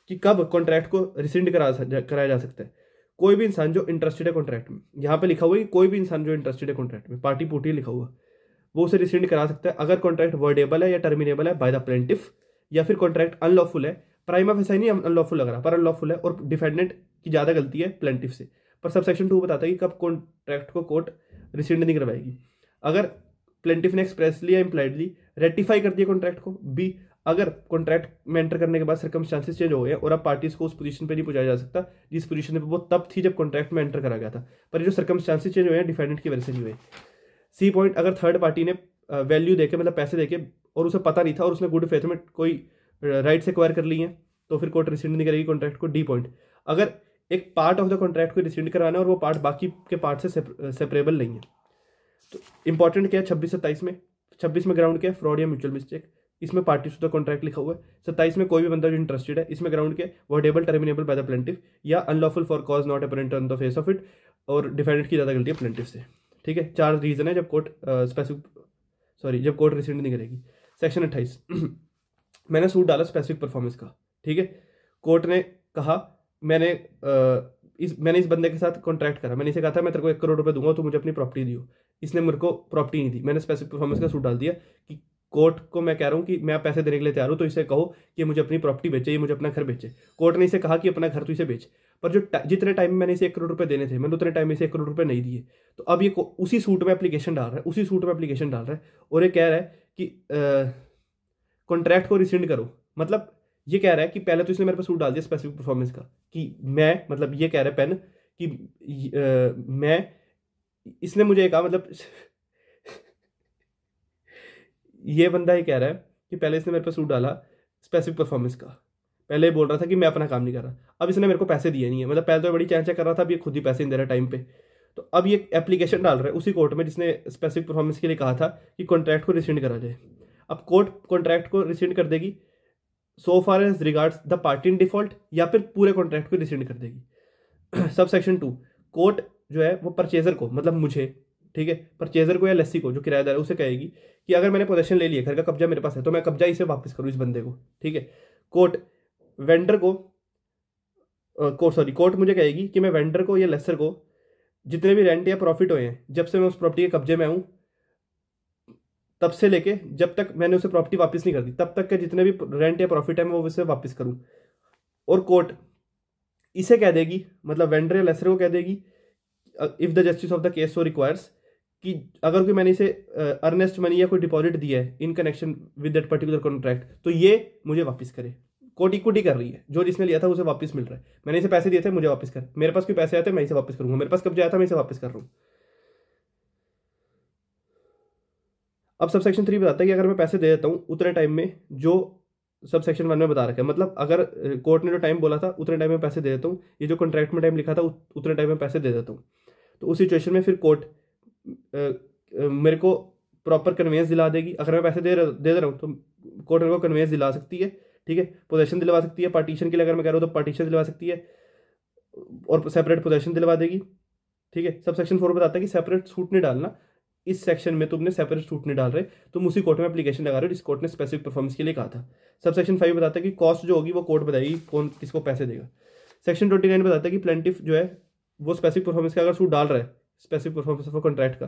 कि कब कॉन्ट्रैक्ट को रिसिंड कराया जा सकता है। कोई भी इंसान जो इंटरेस्टेड है कॉन्ट्रैक्ट में, यहाँ पे लिखा हुआ है कि कोई भी इंसान जो इंटरेस्टेड है कॉन्ट्रैक्ट में, पार्टी पुटी लिखा हुआ, वो उसे रिसिंड करा सकता है अगर कॉन्ट्रैक्ट वर्डेबल है या टर्मिनेबल है बाय द प्लेंटिफ, या फिर कॉन्ट्रैक्ट अनलॉफुल है, प्राइमा फेसाई नहीं अनलॉफुल लग रहा पर अनलॉफुल है और डिफेंडेंट की ज़्यादा गलती है प्लेंटिफ से। पर सब सेक्शन 2 बताता है कि कब कॉन्ट्रैक्ट को कोर्ट रिसिंड नहीं करवाएगी, अगर प्लेंटिफ ने एक्सप्रेसली या इम्प्लाइडली रेटिफाई कर दिया कॉन्ट्रैक्ट को, बी अगर कॉन्ट्रैक्ट में एंटर करने के बाद सर्कमस्टांसेस चेंज हो गए और अब पार्टीज को उस पोजीशन पे नहीं पहुंचाया जा सकता जिस पोजीशन पे वो तब थी जब कॉन्ट्रैक्ट में एंटर करा गया था, पर ये जो सर्कमस्टांसेस चेंज हुए हैं डिफेंडेंट की वजह से नहीं हुए। सी पॉइंट, अगर थर्ड पार्टी ने वैल्यू देके, मतलब पैसे देके, और उसे पता नहीं था और उसने गुड फेथ में कोई राइट्स एक्वायर कर ली हैं तो फिर कोर्ट रिसिंड नहीं करेगी कॉन्ट्रैक्ट को। डी पॉइंट, अगर एक पार्ट ऑफ द कॉन्ट्रैक्ट को रिसिंड करवाना है और वो पार्ट बाकी के पार्ट से सेपरेबल नहीं है। तो इंपॉर्टेंट क्या है 26-27 में, 26 में ग्राउंड क्या है, फ्रॉड या म्यूचुअल मिस्टेक, इसमें पार्टी टू द कॉन्ट्रैक्ट लिखा हुआ है। 27 में कोई भी बंदा जो इंटरेस्टेड है, इसमें ग्राउंड के voidable terminable by the plaintiff या unlawful for cause not apparent on the face of it, और डिफेंडेंट की ज़्यादा गलती है प्लेंटिफ से। ठीक है, 4 रीजन है जब कोर्ट रिसिंड नहीं करेगी। सेक्शन 28 मैंने सूट डाला स्पेसिफिक परफॉर्मेंस का, ठीक है, कोर्ट ने कहा मैंने इस बंदे के साथ कॉन्ट्रैक्ट करा, मैंने इसे कहा था मैं तेरे को 1 करोड़ रुपए दूंगा तो मुझे अपनी प्रॉपर्टी दियो, इसने मेरे को प्रॉपर्टी नहीं दी, मैंने स्पेसिफिक परफॉर्मेंस का सूट डाल दिया कि कोर्ट को मैं कह रहा हूँ कि मैं पैसे देने के लिए तैयार हूँ, तो इसे कहो कि मुझे अपनी प्रॉपर्टी बेचे, ये मुझे अपना घर बेचे। कोर्ट ने इसे कहा कि अपना घर तो इसे बेच, पर जो जितने टाइम में मैंने इसे 1 करोड़ रुपए देने थे मैंने उतने टाइम में इसे 1 करोड़ रुपए नहीं दिए, तो अब ये उसी सूट में एप्लीकेशन डाल रहा है और ये कह रहा है कि कॉन्ट्रैक्ट को रिसिंड करो। मतलब ये कह रहा है कि पहले तो इसने मेरे पे सूट डाल दिया स्पेसिफिक परफॉर्मेंस का कि मैं, मतलब ये कह रहा है पेन कि मैं, इसने मुझे कहा, मतलब ये बंदा ही कह रहा है कि पहले इसने मेरे पे सूट डाला स्पेसिफिक परफॉर्मेंस का, पहले बोल रहा था कि मैं अपना काम नहीं कर रहा, अब इसने मेरे को पैसे दिए नहीं है, मतलब पहले तो बड़ी चैंचा कर रहा था, अब ये खुद ही पैसे नहीं दे रहा टाइम पे, तो अब ये एप्लीकेशन डाल रहा है उसी कोर्ट में जिसने स्पेसिफिक परफॉर्मेंस के लिए कहा था कि कॉन्ट्रैक्ट को रिसिंड करा जाए। अब कोर्ट कॉन्ट्रैक्ट को रिसिंड कर देगी so far as regards the party in default, या फिर पूरे कॉन्ट्रैक्ट को रिसिंड कर देगी। सब सेक्शन 2, कोर्ट जो है वो परचेजर को, मतलब मुझे, ठीक है, परचेजर को या लेसी को जो किराएदार है उसे कहेगी कि अगर मैंने पोजेशन ले लिया, घर का कब्जा मेरे पास है, तो मैं कब्जा इसे वापस करूँ इस बंदे को, ठीक है। कोर्ट वेंडर को कोर्ट मुझे कहेगी कि मैं वेंडर को या लेसर को जितने भी रेंट या प्रॉफिट हुए हैं जब से मैं उस प्रॉपर्टी के कब्जे में आऊँ तब से लेके जब तक मैंने उसे प्रॉपर्टी वापस नहीं कर दी, तब तक के जितने भी रेंट या प्रॉफिट है मैं वो उसे वापस करूँ। और कोर्ट इसे कह देगी, मतलब वेंडर या लेसर को कह देगी if the justice of the case so requires, कि अगर कोई मैंने इसे अर्नेस्ट मनी या कोई डिपॉजिट दिया है in connection with that particular contract तो ये मुझे वापस करे। कोर्ट इक्विटी कर रही है, जो जिसने लिया था उसे वापस मिल रहा है, मैंने इसे पैसे दिए थे मुझे वापस कर, मेरे पास कोई पैसे आए थे मैं इसे वापस करूंगा, मेरे पास कब्जा आया था मैं इसे वापस कर रहा हूँ। अब सब सेक्शन 3 बताता है कि अगर मैं पैसे दे देता हूँ उतने टाइम में जो सब सेक्शन 1 में बता रखा है, मतलब अगर कोर्ट ने जो टाइम बोला था उतने टाइम में पैसे दे देता हूँ, ये जो कॉन्ट्रैक्ट में टाइम लिखा था उतने टाइम में पैसे दे देता हूँ, तो उस सिचुएशन में फिर कोर्ट मेरे को प्रॉपर कन्वेंस दिला देगी। अगर मैं पैसे दे रहा हूँ तो कोर्ट मेरे को कन्वेंस दिला सकती है, ठीक है, पोजेशन दिलवा सकती है, पार्टीशन के लिए अगर मैं कह रहा हूँ तो पार्टीशन दिलवा सकती है और सेपरेट पोजेशन दिलवा देगी, ठीक है। सब सेक्शन 4 बताता है कि सेपरेट सूट नहीं डालना, इस सेक्शन में तुमने सेपरेट सूट नहीं डाल रहे, तुम उसी कोर्ट में एप्लीकेशन लगा रहे हो जिस कोर्ट ने स्पेसिफिक परफॉर्मेंस के लिए कहा था। सब सेक्शन 5 बताता है कि कॉस्ट जो होगी वो कोर्ट बताएगी कौन किसको पैसे देगा। सेक्शन 29 बताता है कि प्लेंटिफ जो है वो स्पेसिफिक परफॉर्मेंस का अगर सूट डाल रहा है स्पेसिफिक परफॉर्मेंस ऑफ कॉन्ट्रैक्ट का,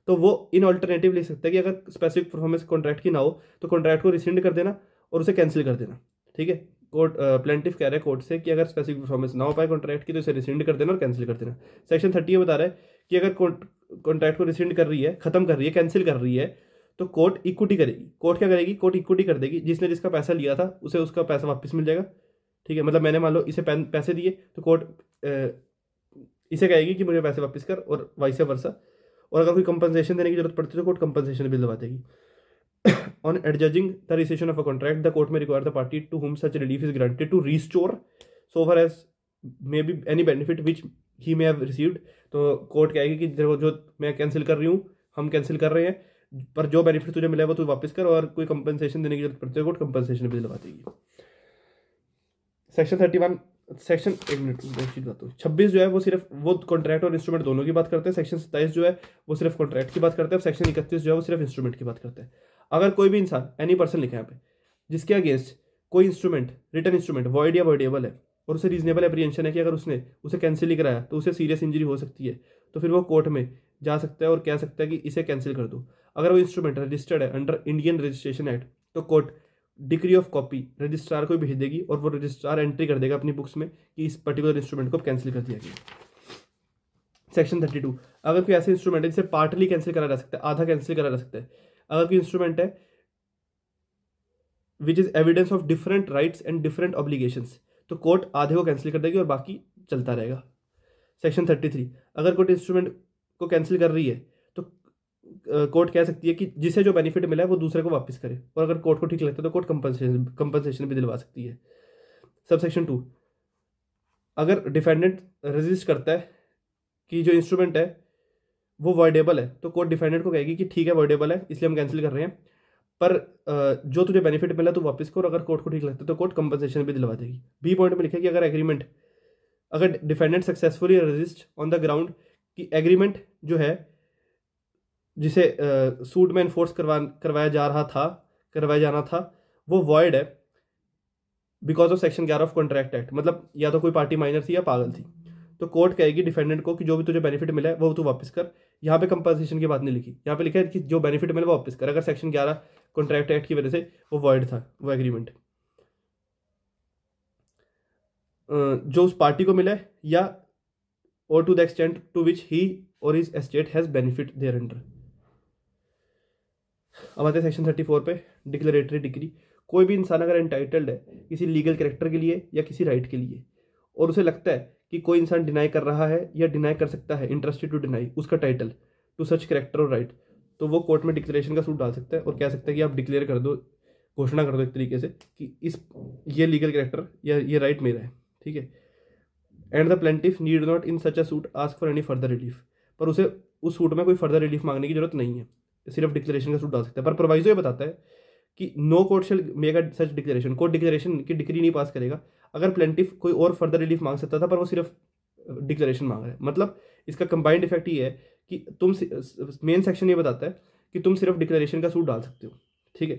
तो वो इन ऑल्टरनेटिव लिख सकता है कि अगर स्पेसिफिक परफॉर्मेंस कॉन्ट्रैक्ट की ना हो तो कॉन्ट्रैक्ट को रिसिंड कर देना और उसे कैंसिल कर देना, ठीक है। कोर्ट प्लेंटिफ कह रहा है कोर्ट से कि अगर स्पेसिफिक परफॉर्मेंस ना हो पाए कॉन्ट्रैक्ट की तो इसे रिसिंड कर देना और कैंसिल कर देना। सेक्शन 30 बता रहा है कि अगर कॉन्ट्रैक्ट को रिसेंड कर रही है, खत्म कर रही है, कैंसिल कर रही है, तो कोर्ट इक्विटी करेगी। कोर्ट क्या करेगी? कोर्ट इक्विटी कर देगी। जिसका पैसा लिया था उसे उसका पैसा वापस मिल जाएगा। ठीक है, मतलब मैंने मान लो इसे पैसे दिए तो कोर्ट इसे कहेगी कि मुझे पैसे वापस कर, और वाइस वर्सा। और अगर कोई कंपनसेशन देने की जरूरत पड़ती है तो कोर्ट कंपनसेशन भी दिलवा देगी। On adjudging the rescission of a contract, the court may require the party to whom such relief is granted to restore so far as may be any benefit which he may have received। तो court कहेगी कि जो मैं cancel कर रही हूँ, हम cancel कर रहे हैं, पर जो बेनिफिट तुझे मिला है वो तू वापस कर, और कोई कंपनसेशन देने की जरूरत पड़ती है कोर्ट कंपनसेशन भी दिलवा देगी। सेक्शन 31 सेक्शन 26 जो है वो सिर्फ वो कॉन्ट्रैक्ट और इंस्ट्रूमेंट दोनों की बात करते हैं। सेक्शन 27 जो है वो सिर्फ कॉन्ट्रैक्ट की बात करते हैं। सेक्शन 31 जो है वो सिर्फ इंस्ट्रूमेंट की बात करते हैं। अगर कोई भी इंसान, एनी पर्सन लिखा है यहाँ पे, जिसके अगेंस्ट कोई इंस्ट्रूमेंट, रिटर्न इंस्ट्रूमेंट वॉइड या वॉइडेबल है, और उसे रीजनेबल एप्रीहेंशन है कि अगर उसने उसे कैंसिल ही कराया तो उसे सीरियस इंजरी हो सकती है, तो फिर वो कोर्ट में जा सकता है और कह सकता है कि इसे कैंसिल कर दो। अगर वो इंस्ट्रूमेंट रजिस्टर्ड है अंडर इंडियन रजिस्ट्रेशन एक्ट, तो court degree of copy registrar को भेज देगी, और वो रजिस्ट्रार एंट्री कर देगा अपनी बुक्स में कि इस पर्टिकुलर इंस्ट्रूमेंट को कैंसिल कर दिया गया। सेक्शन 32, अगर कोई ऐसे इंस्ट्रूमेंट है जिसे पार्टली कैंसिल करा जा सकता है, आधा कैंसिल करा जा सकता है। अगर कोई इंस्ट्रूमेंट है which is evidence of different rights and different obligations, तो कोर्ट आधे को कैंसिल कर देगी और बाकी चलता रहेगा। सेक्शन 33, अगर कोर्ट इंस्ट्रूमेंट को कैंसिल कर रही है तो कोर्ट कह सकती है कि जिसे जो बेनिफिट मिला है वो दूसरे को वापस करे, और अगर कोर्ट को ठीक लगता है तो कोर्ट कंपनसेशन भी दिलवा सकती है। सब सेक्शन 2, अगर डिफेंडेंट रजिस्ट करता है कि जो इंस्ट्रूमेंट है वो वॉइडेबल है, तो कोर्ट डिफेंडेंट को कहेगी कि ठीक है वॉइडेबल है इसलिए हम कैंसिल कर रहे हैं, पर जो तुझे बेनिफिट मिला तो वापस कर, अगर कोर्ट को ठीक लगता है तो कोर्ट कंपनसेशन भी दिलवा देगी। बी पॉइंट में लिखा है कि अगर defendant successfully resist on the ground कि एग्रीमेंट जो है जिसे सूट में इन्फोर्स करवाया जाना था वो वॉइड है because of section 11 of contract act, मतलब या तो कोई पार्टी माइनर थी या पागल थी, तो कोर्ट कहेगी डिफेंडेंट को कि जो भी तुझे बेनिफिट मिला है वो तू वापस कर। यहाँ पे कंपनसेशन की बात नहीं लिखी, यहाँ पे लिखा है कि जो बेनिफिट मिला वो वापस कर, अगर सेक्शन 11 कॉन्ट्रैक्ट एक्ट की वजह से वो वॉइड था वो एग्रीमेंट, जो उस पार्टी को मिला है, या और to the extent to which he और his estate has benefit thereunder. अब आते हैं सेक्शन 34 पे, डिक्लेरेटरी डिग्री। कोई भी इंसान अगर एंटाइटल्ड है किसी लीगल कैरेक्टर के लिए या किसी राइट के लिए, और उसे लगता है कि कोई इंसान डिनाई कर रहा है या डिनाई कर सकता है, इंटरेस्टेड टू डिनाई उसका टाइटल टू सच कैरेक्टर और राइट, तो वो कोर्ट में डिक्लेरेशन का सूट डाल सकता है और कह सकता है कि आप डिक्लेयर कर दो, घोषणा कर दो एक तरीके से कि ये लीगल कैरेक्टर या ये राइट मेरा है। ठीक है, and the plaintiff need not in such a suit ask for any further relief, पर उसे उस सूट में कोई फर्दर रिलीफ मांगने की जरूरत नहीं है, सिर्फ डिक्लेरेशन का सूट डाल सकता है। पर प्रोवाइजो ये बताता है कि no court shall make a such declaration, court declaration की डिग्री नहीं पास करेगा। अगर प्लेंटिफ कोई और फर्दर रिलीफ मांग सकता था पर वो सिर्फ डिक्लेरेशन मांग रहा है, मतलब इसका कंबाइंड इफेक्ट ये है कि तुम, मेन सेक्शन ये बताता है कि तुम सिर्फ डिक्लेरेशन का सूट डाल सकते हो। ठीक है,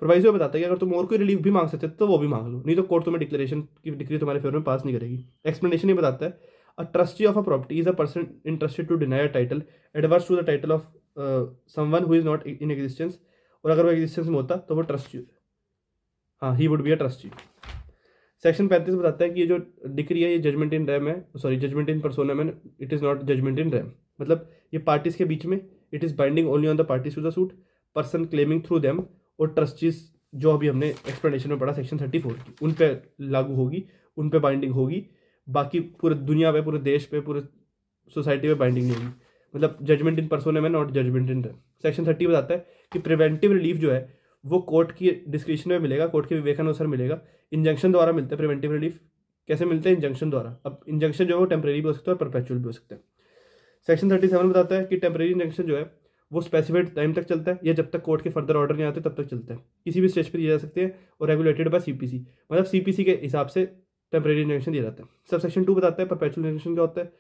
प्रोवाइजो बताता है कि अगर तुम और कोई रिलीफ भी मांग सकते हो तो वो भी मांग लो, नहीं तो कोर्ट तुम्हें डिक्लेरेशन की डिग्री तुम्हारे फेवर में पास नहीं करेगी। एक्सप्लेनेशन ये बताता है a trustee of a property is a person interested to deny a title adverse to the title of someone who is not in existence, और अगर वो एग्जिस्टेंस में होता तो वो ट्रस्टी, हाँ he would be a trustee. Section 35 बताता है कि ये जो डिक्री है ये जजमेंट इन रैम है, सॉरी जजमेंट इन पर्सोनम है, it is not judgment in rem, मतलब ये पार्टीज के बीच में, it is binding only on the parties to the suit, person claiming through them, और ट्रस्टीज जो अभी हमने एक्सप्लेनेशन में पढ़ा सेक्शन 34 की, उन पर लागू होगी, उन पर बाइंडिंग होगी, बाकी पूरे दुनिया पे, पूरे देश पे, पूरे सोसाइटी में बाइंडिंग नहीं होगी, मतलब जजमेंट इन पर्सोनम है not judgment in rem. Section 30 बताता है कि प्रिवेंटिव रिलीफ जो है वो कोर्ट की डिस्क्रिप्शन में मिलेगा, कोर्ट के विवेकानुसार मिलेगा, इंजंक्शन द्वारा मिलता है। प्रिवेंटिव रिलीफ कैसे मिलते हैं? इंजंक्शन द्वारा। अब इंजंक्शन जो है वो टेम्परेरी भी हो सकता है और परपेचुअल भी हो सकता है। सेक्शन 37 बताता है कि टेम्परेरी इंजंक्शन जो है वो स्पेसिफाइड टाइम तक चलता है, या जब तक कोर्ट के फर्दर ऑर्डर नहीं आते तब तक चलता है, किसी भी स्टेज पर दिए जा सकते हैं, और रेगुलेटेड बाय सीपीसी, मतलब सीपीसी के हिसाब से टेम्परेरी इंजंक्शन दिया जाता है। सब सेक्शन 2 बताता है परपेचुअल इंजंक्शन क्या होता है,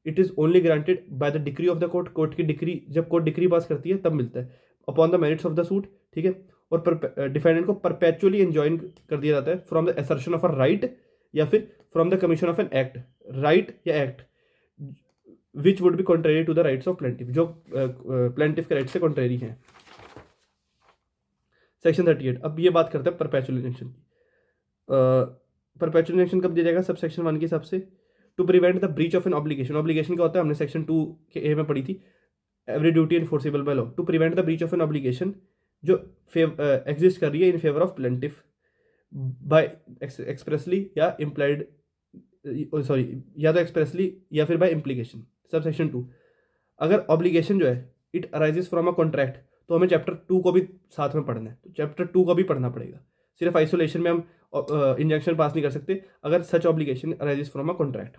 it is only granted by the decree of the court, court की डिक्री, जब कोर्ट डिक्री पास करती है तब मिलता है, upon the merits of the suit. ठीक है, और डिफेंडेंट को परपेचुअली एंजॉइन कर दिया जाता है from the assertion of a right या फिर from the commission of an act, right या act which would be contrary to the rights of plaintiff, जो प्लेंटिफ के राइट से कॉन्ट्रेरी हैं। सेक्शन 38, अब ये बात करते हैं परपेचुअल इंजंक्शन की। परपेचुअल इंजंक्शन कब दिया जाएगा? सब सेक्शन 1 के हिसाब से to prevent the breach of an obligation, obligation क्या होता है हमने सेक्शन 2 के ए में पढ़ी थी, every duty enforceable by law, to prevent the breach of an obligation जो एग्जिस्ट कर रही है in favour of plaintiff by expressly या इम्प्लाइड, सॉरी या तो एक्सप्रेसली या फिर बाय इम्प्लीकेशन। सब सेक्शन 2, अगर ऑब्लिगेशन जो है it arises from a contract, तो हमें चैप्टर 2 को भी साथ में पढ़ना है, तो चैप्टर 2 को भी पढ़ना पड़ेगा। सिर्फ आइसोलेशन में हम इंजंक्शन पास नहीं कर सकते अगर such obligation arises from a contract.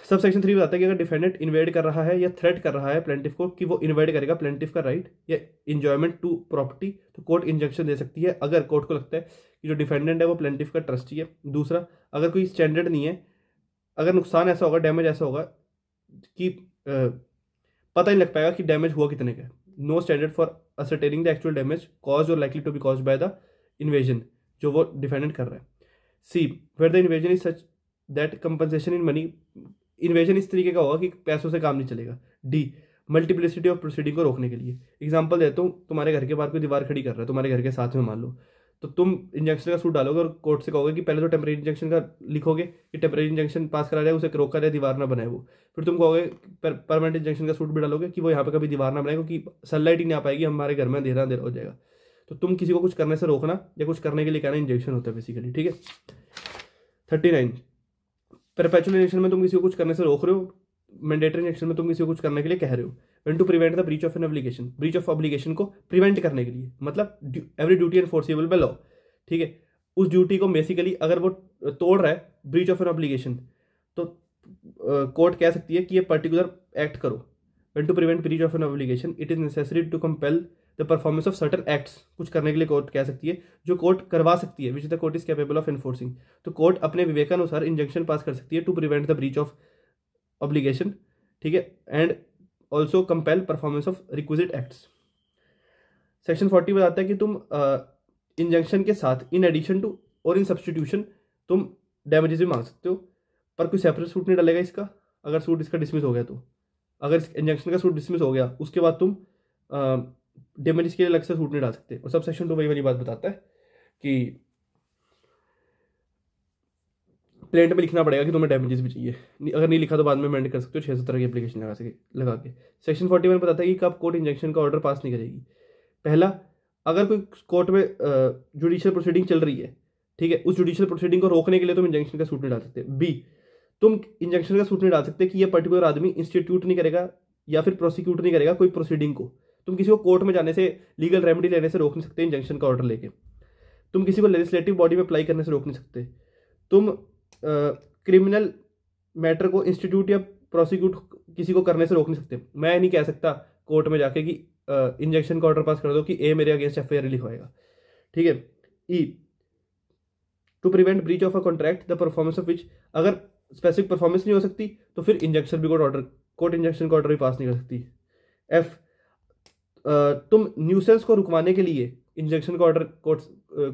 Sub section 3 बताता है कि अगर डिफेंडेंट इन्वेड कर रहा है या थ्रेट कर रहा है प्लेंटिफ को कि वो इन्वेड करेगा प्लेंटिफ का राइट या इंजॉयमेंट टू प्रॉपर्टी, तो कोर्ट इंजंक्शन दे सकती है अगर कोर्ट को लगता है कि जो डिफेंडेंट है वो प्लेंटिफ का ट्रस्टी है। दूसरा, अगर कोई स्टैंडर्ड नहीं है, अगर नुकसान ऐसा होगा, डैमेज ऐसा होगा कि पता नहीं लग पाएगा कि डैमेज हुआ कितने का, no standard for ascertaining the actual damage caused or likely to be caused by the invasion जो वो डिफेंडेंट कर रहा है। C, where the invasion is such that compensation in money, invasion इस तरीके का होगा कि पैसों से काम नहीं चलेगा। डी, मल्टीप्लिसिटी ऑफ प्रोसीडिंग को रोकने के लिए। एग्जांपल देता हूँ, तुम्हारे घर के बाहर कोई दीवार खड़ी कर रहा है तुम्हारे घर के साथ में मान लो, तो तुम इंजेक्शन का सूट डालोगे और कोर्ट से कहोगे कि पहले तो टेम्परेरी इंजेक्शन का लिखोगे कि टेम्परेरी इंजेक्शन पास करा जाए, उसे रोका जाए, दीवार ना बनाए वो। फिर तुम कहोगे परमानेंट इंजेक्शन का सूट भी डालोगे कि वो यहाँ पे कभी दीवार ना बनाए क्योंकि सनलाइट ही नहीं आ पाएगी, हमारे घर में अंधेरा अंधेरा हो जाएगा। तो तुम किसी को कुछ करने से रोकना या कुछ करने के लिए कहना इंजेक्शन होता है बेसिकली, ठीक है। 39, परपेचुअल इंजेक्शन में तुम किसी को कुछ करने से रोक रहे हो, मैंडेटरी इंजेक्शन में तुम किसी को कुछ करने के लिए कह रहे हो। When to prevent the breach of an obligation, breach of obligation को प्रिवेंट करने के लिए, मतलब every duty enforceable by law, ठीक है। उस ड्यूटी को बेसिकली अगर वो तोड़ रहा है, ब्रीच ऑफ एन ऑब्लिगेशन, तो कोर्ट कह सकती है कि ये पर्टिकुलर एक्ट करो। When to prevent breach of an obligation it is necessary to compel the performance of certain acts, कुछ करने के लिए कोर्ट कह सकती है जो कोर्ट करवा सकती है, which the court is capable of enforcing. तो कोर्ट अपने विवेकानुसार इंजंक्शन पास कर सकती है to prevent the breach of obligation, ठीक है, and also compel performance of requisite acts. Section 40 बताता है कि तुम इंजंक्शन के साथ इन एडिशन टू और इन सब्सटीट्यूशन तुम डैमेजेस भी मांग सकते हो, पर कोई सेपरेट सूट नहीं डालेगा इसका। अगर सूट इसका डिसमिस हो गया, तो अगर इस इंजंक्शन का सूट डिसमिस हो गया उसके बाद तुम डैमेजेस के लिए अलग से सूट नहीं डाल सकते। और सब सेक्शन 2 वही वाली बात बताता है कि प्लेंट में लिखना पड़ेगा कि तुम्हें डैमेजेस भी चाहिए, अगर नहीं लिखा तो बाद में अमेंड कर सकते हो 600 तरह की एप्लीकेशन लगा के। सेक्शन 41 बताता है कि कब कोर्ट इंजंक्शन का ऑर्डर पास नहीं करेगी। पहला, अगर कोई कोर्ट में जुडिशियल प्रोसीडिंग चल रही है, ठीक है, उस जुडिशियल प्रोसीडिंग को रोकने के लिए तुम इंजंक्शन का सूट नहीं डाल सकते। बी, तुम इंजंक्शन का सूट नहीं डाल सकते कि ये पर्टिकुलर आदमी इंस्टीट्यूट नहीं करेगा या फिर प्रोसिक्यूट नहीं करेगा कोई प्रोसीडिंग को। तुम किसी को कोर्ट में जाने से, लीगल रेमेडी लेने से रोक नहीं सकते इंजंक्शन का ऑर्डर लेके। तुम किसी को लेजिस्लेटिव बॉडी में अप्लाई करने से रोक नहीं सकते। तुम क्रिमिनल मैटर को इंस्टीट्यूट या प्रोसिक्यूट किसी को करने से रोक नहीं सकते। मैं नहीं कह सकता कोर्ट में जाके कि इंजेक्शन का ऑर्डर पास कर दो कि ए मेरे अगेंस्ट एफआईआर लिखवाएगा, ठीक है। E, to prevent breach of a contract the performance of which, अगर स्पेसिफिक परफॉर्मेंस नहीं हो सकती तो फिर इंजेक्शन भी कोर्ट इंजेक्शन का ऑर्डर भी पास नहीं कर सकती। एफ, तुम न्यूसेंस को रुकवाने के लिए इंजेक्शन का ऑर्डर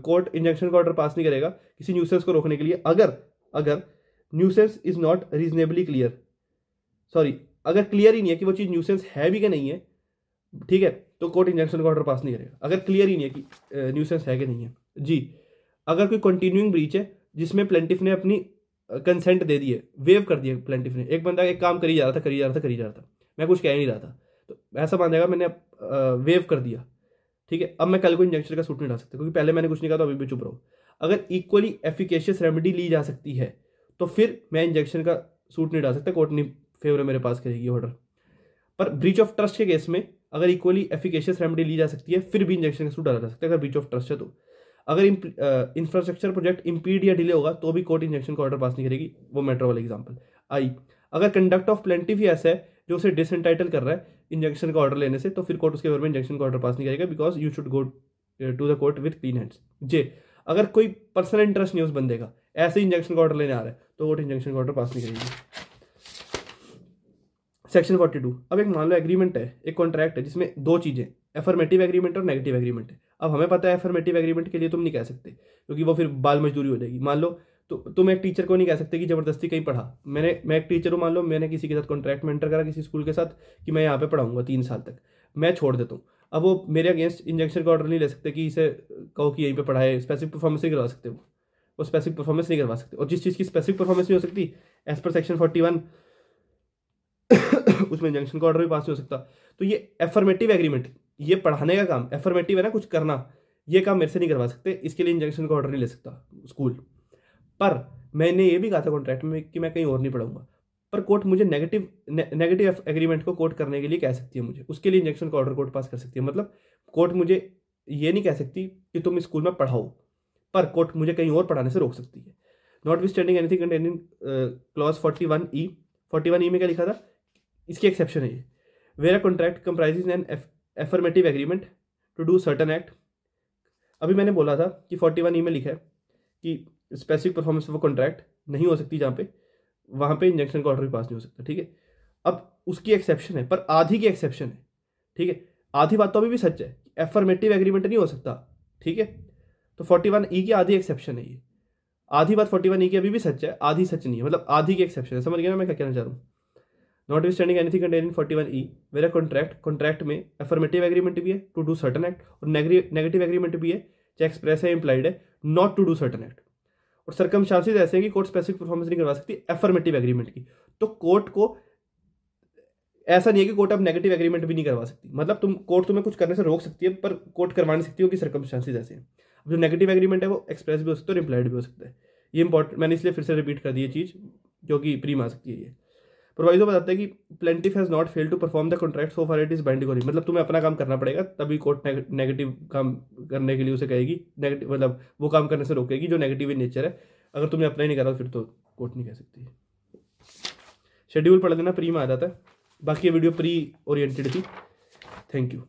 कोर्ट इंजेक्शन का ऑर्डर पास नहीं करेगा किसी न्यूसेंस को रोकने के लिए अगर nuisance is not reasonably clear, sorry, अगर क्लियर ही नहीं है कि वो चीज़ न्यूसेंस है भी कि नहीं है, ठीक है, तो कोर्ट इंजंक्शन का ऑर्डर पास नहीं करेगा अगर क्लियर ही नहीं है कि न्यूसेंस है कि नहीं है। जी, अगर कोई कंटिन्यूइंग ब्रीच है जिसमें प्लेंटिफ ने अपनी कंसेंट दे दी है, वेव कर दिया प्लेंटिफ ने, एक बंदा एक काम करी जा रहा था, मैं कुछ कह नहीं रहा था, तो ऐसा मान जाएगा मैंने वेव कर दिया, ठीक है। अब मैं कल को इंजेक्शन का सूट नहीं डाल सकता क्योंकि पहले मैंने कुछ नहीं कहा, तो अभी भी चुप रहो। अगर इक्वली एफिकेशियस रेमेडी ली जा सकती है तो फिर मैं इंजेक्शन का सूट नहीं डाल सकता, कोर्ट नहीं फेवर मेरे पास करेगी ऑर्डर। पर ब्रीच ऑफ ट्रस्ट के केस में अगर इक्वली एफिकेशियस रेमेडी ली जा सकती है फिर भी इंजेक्शन का सूट डाला जा सकता है अगर ब्रीच ऑफ ट्रस्ट है तो। अगर इंफ्रास्ट्रक्चर प्रोजेक्ट इंपीड या डिले होगा तो भी कोर्ट इंजेक्शन का ऑर्डर पास नहीं करेगी, वो मेट्रो वाला एग्जाम्पल। आई, अगर कंडक्ट ऑफ प्लेंटिफ ही ऐसा है जो उसे डिसएंटाइटल कर रहा है इंजेक्शन का ऑर्डर लेने से, तो फिर कोर्ट उसके फेवर में इंजेक्शन का ऑर्डर पास नहीं करेगा, because you should go to the court with clean hands. J, अगर कोई पर्सनल इंटरेस्ट नहीं उस बंदे का, ऐसे इंजेक्शन का ऑर्डर लेने आ रहा है, तो कोर्ट इंजेक्शन का ऑर्डर पास नहीं करेगी। सेक्शन 42, अब एक मान लो एग्रीमेंट है, एक कॉन्ट्रैक्ट है जिसमें दो चीजें, एफर्मेटिव एग्रीमेंट और नेगेटिव एग्रीमेंट है। अब हमें पता है एफर्मेटिव एग्रीमेंट के लिए तुम नहीं कह सकते क्योंकि वो फिर बाल मजदूरी हो जाएगी। मान लो तो तुम एक टीचर को नहीं कह सकते कि जबरदस्ती कहीं पढ़ा, मैं एक टीचर हूँ, मान लो मैंने किसी के साथ कॉन्ट्रैक्ट में एंटर करा किसी स्कूल के साथ कि मैं यहाँ पे पढ़ाऊंगा 3 साल तक, मैं छोड़ देता हूँ। अब वो मेरे अगेंस्ट इंजेक्शन का ऑर्डर नहीं ले सकते कि इसे कहो कि यहीं पे पढ़ाए, स्पेसिफिक परफॉर्मेंस नहीं करवा सकते, वो वो स्पेसिफिक परफॉर्मेंस नहीं करवा सकते। और जिस चीज़ की स्पेसिफिक परफॉर्मेंस नहीं हो सकती एज पर सेक्शन 41 उसमें इंजंक्शन का ऑर्डर भी पास नहीं हो सकता। तो ये एफर्मेटिव एग्रीमेंट, ये पढ़ाने का काम, एफर्मेटिव है ना, कुछ करना, ये काम मेरे से नहीं करवा सकते, इसके लिए इंजंक्शन का ऑर्डर नहीं ले सकता स्कूल। पर मैंने ये भी कहा था कॉन्ट्रैक्ट में कि मैं कहीं और नहीं पढ़ाऊंगा, पर कोर्ट मुझे नेगेटिव एग्रीमेंट को कोर्ट करने के लिए कह सकती है मुझे, उसके लिए इंजंक्शन का ऑर्डर कोर्ट पास कर सकती है। मतलब कोर्ट मुझे ये नहीं कह सकती कि तुम स्कूल में पढ़ाओ, पर कोर्ट मुझे कहीं और पढ़ाने से रोक सकती है। Not withstanding anything contained in clause 41E। 41E में क्या लिखा था, इसकी एक्सेप्शन है ये, where a contract comprises an affirmative agreement to do certain act. अभी मैंने बोला था कि 41E में लिखा है कि स्पेसिफिक परफॉर्मेंस ऑफ कॉन्ट्रैक्ट नहीं हो सकती, जहाँ पे वहाँ पे इंजंक्शन का ऑर्डर भी पास नहीं हो सकता, ठीक है। अब उसकी एक्सेप्शन है, पर आधी की एक्सेप्शन है, ठीक है। आधी बात तो अभी भी सच है, एफर्मेटिव एग्रीमेंट नहीं हो सकता, ठीक है। तो 41E की आधी एक्सेप्शन है ये, आधी बात 41E की अभी भी सच है, आधी सच नहीं है, मतलब आधी की एक्सेप्शन है। समझ गया ना मैं क्या कहना चाह रहा हूँ। Notwithstanding anything contained in 41E where a contract में एफर्मेटिव एग्रीमेंट भी है टू डू सर्टन एक्ट, और नेगेटिव एग्रीमेंट भी है, चाहे एक्सप्रेस है इम्प्लाइड है, not to do certain act. और सर्कमस्टांसेस ऐसे हैं कि कोर्ट स्पेसिफिक परफॉर्मेंस नहीं करवा सकती एफर्मेटिव एग्रीमेंट की। तो कोर्ट को ऐसा नहीं है कि कोर्ट अब नेगेटिव एग्रीमेंट भी नहीं करवा सकती, मतलब कोर्ट तुम्हें कुछ करने से रोक सकती है, पर कोर्ट करवा नहीं सकती हो कि सर्कमस्टांसेस ऐसे हैं। अब जो नेगेटिव एग्रीमेंट है वो एक्सप्रेस भी हो सकता है और इम्प्लाइड भी हो सकता है। ये इंपॉर्टेंट, मैंने इसलिए फिर से रिपीट कर दी ये चीज़, क्योंकि प्रीम आ सकती है ये। प्रोवाइजो बताता है कि plaintiff has not fail to perform the contract so far it is binding on him. मतलब तुम्हें अपना काम करना पड़ेगा, तभी कोर्ट नेगेटिव काम करने के लिए उसे कहेगी, नेगेटिव मतलब वो काम करने से रोकेगी जो नेगेटिव इन नेचर है। अगर तुमने अप्लाई नहीं करा फिर तो कोर्ट नहीं कह सकती। शेड्यूल पढ़ लेना, प्री में आ जाता है। बाकी ये वीडियो प्री ओरिएंटेड थी। Thank you.